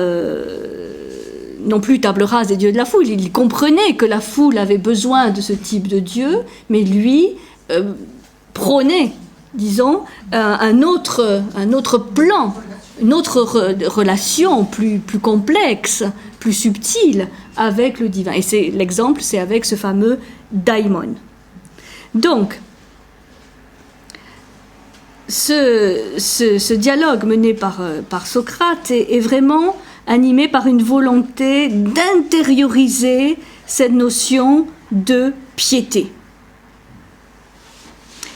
non plus table rase des dieux de la foule. Il comprenait que la foule avait besoin de ce type de dieu, mais lui prônait, disons, un autre plan, une autre relation plus complexe, plus subtile avec le divin. Et l'exemple, c'est avec ce fameux daimon. Donc, ce dialogue mené par Socrate est vraiment animé par une volonté d'intérioriser cette notion de piété.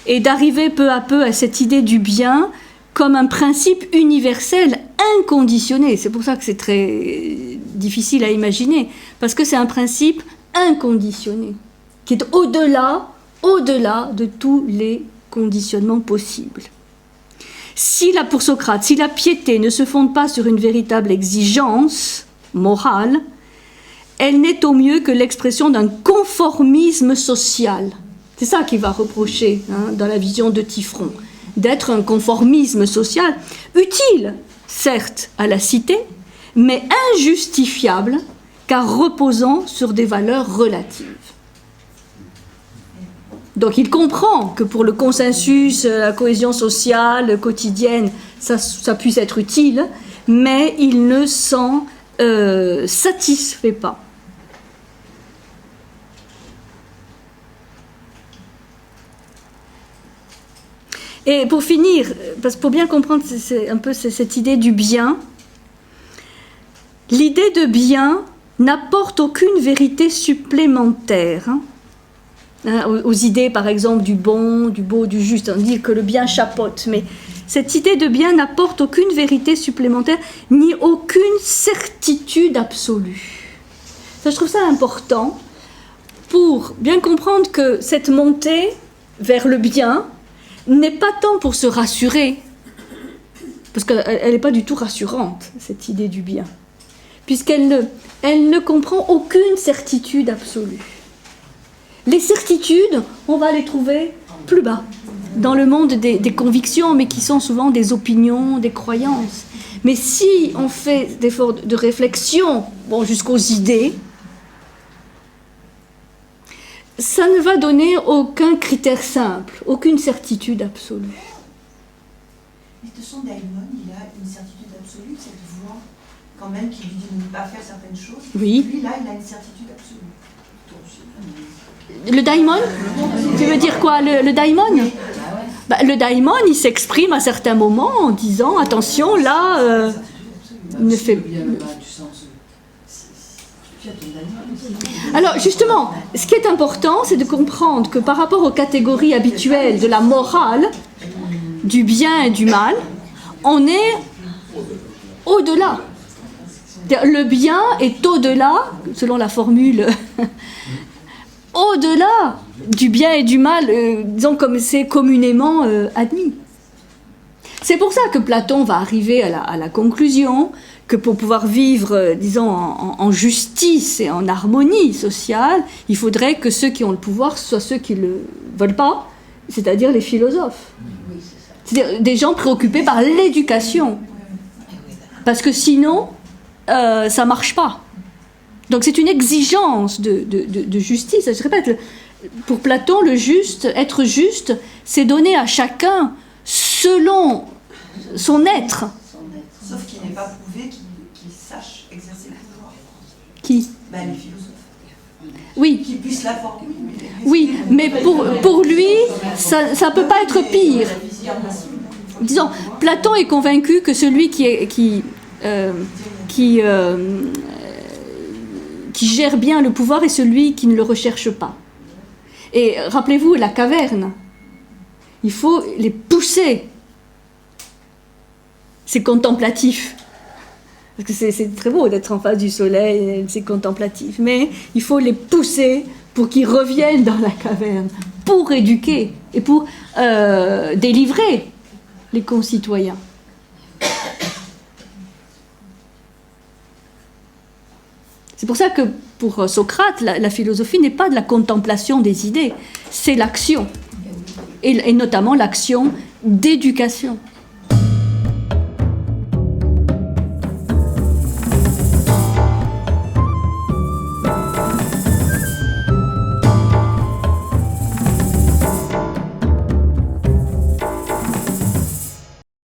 Et d'arriver peu à peu à cette idée du bien comme un principe universel inconditionné. C'est pour ça que c'est très difficile à imaginer, parce que c'est un principe inconditionné, qui est au-delà de tous les conditionnements possibles. Pour Socrate, si la piété ne se fonde pas sur une véritable exigence morale, elle n'est au mieux que l'expression d'un conformisme social. C'est ça qu'il va reprocher dans la vision de Tifron, d'être un conformisme social utile, certes, à la cité, mais injustifiable, car reposant sur des valeurs relatives. Donc il comprend que pour le consensus, la cohésion sociale quotidienne, ça puisse être utile, mais il ne s'en satisfait pas. Et pour finir, parce que pour bien comprendre c'est un peu cette idée du bien, l'idée de bien n'apporte aucune vérité supplémentaire aux idées, par exemple, du bon, du beau, du juste. On dit que le bien chapeaute, mais cette idée de bien n'apporte aucune vérité supplémentaire, ni aucune certitude absolue. Ça, je trouve ça important pour bien comprendre que cette montée vers le bien n'est pas tant pour se rassurer, parce qu'elle n'est pas du tout rassurante, cette idée du bien, puisqu'elle ne comprend aucune certitude absolue. Les certitudes, on va les trouver plus bas, dans le monde des convictions, mais qui sont souvent des opinions, des croyances. Mais si on fait des efforts de réflexion, jusqu'aux idées, ça ne va donner aucun critère simple, aucune certitude absolue. Mais de son daimon, il a une certitude absolue, cette voix, quand même, qui lui dit de ne pas faire certaines choses. Oui. Lui, là, il a une certitude absolue. Le daimon ? Tu veux dire quoi, le daimon ? Le daimon, il s'exprime à certains moments en disant, attention, là, ne fait... Alors justement, ce qui est important, c'est de comprendre que par rapport aux catégories habituelles de la morale, du bien et du mal, on est au-delà. Le bien est au-delà, selon la formule, au-delà du bien et du mal, disons comme c'est communément admis. C'est pour ça que Platon va arriver à la conclusion que pour pouvoir vivre, disons, en justice et en harmonie sociale, il faudrait que ceux qui ont le pouvoir soient ceux qui ne le veulent pas, c'est-à-dire les philosophes. C'est-à-dire des gens préoccupés par l'éducation. Parce que sinon, ça ne marche pas. Donc c'est une exigence de justice. Je répète, pour Platon, le juste, être juste, c'est donner à chacun selon son être. Sauf qu'il n'est pas prouvé qu'il sache exercer le pouvoir. Qui? Ben, les philosophes. Oui, Qui puissent la former. oui, mais pour lui, ça ne peut pas être pire. Disons, Platon est convaincu que celui qui gère bien le pouvoir est celui qui ne le recherche pas. Et rappelez-vous, la caverne, il faut les pousser. C'est contemplatif. Parce que c'est très beau d'être en face du soleil, c'est contemplatif. Mais il faut les pousser pour qu'ils reviennent dans la caverne, pour éduquer et pour délivrer les concitoyens. C'est pour ça que pour Socrate, la philosophie n'est pas de la contemplation des idées, c'est l'action. Et notamment l'action d'éducation.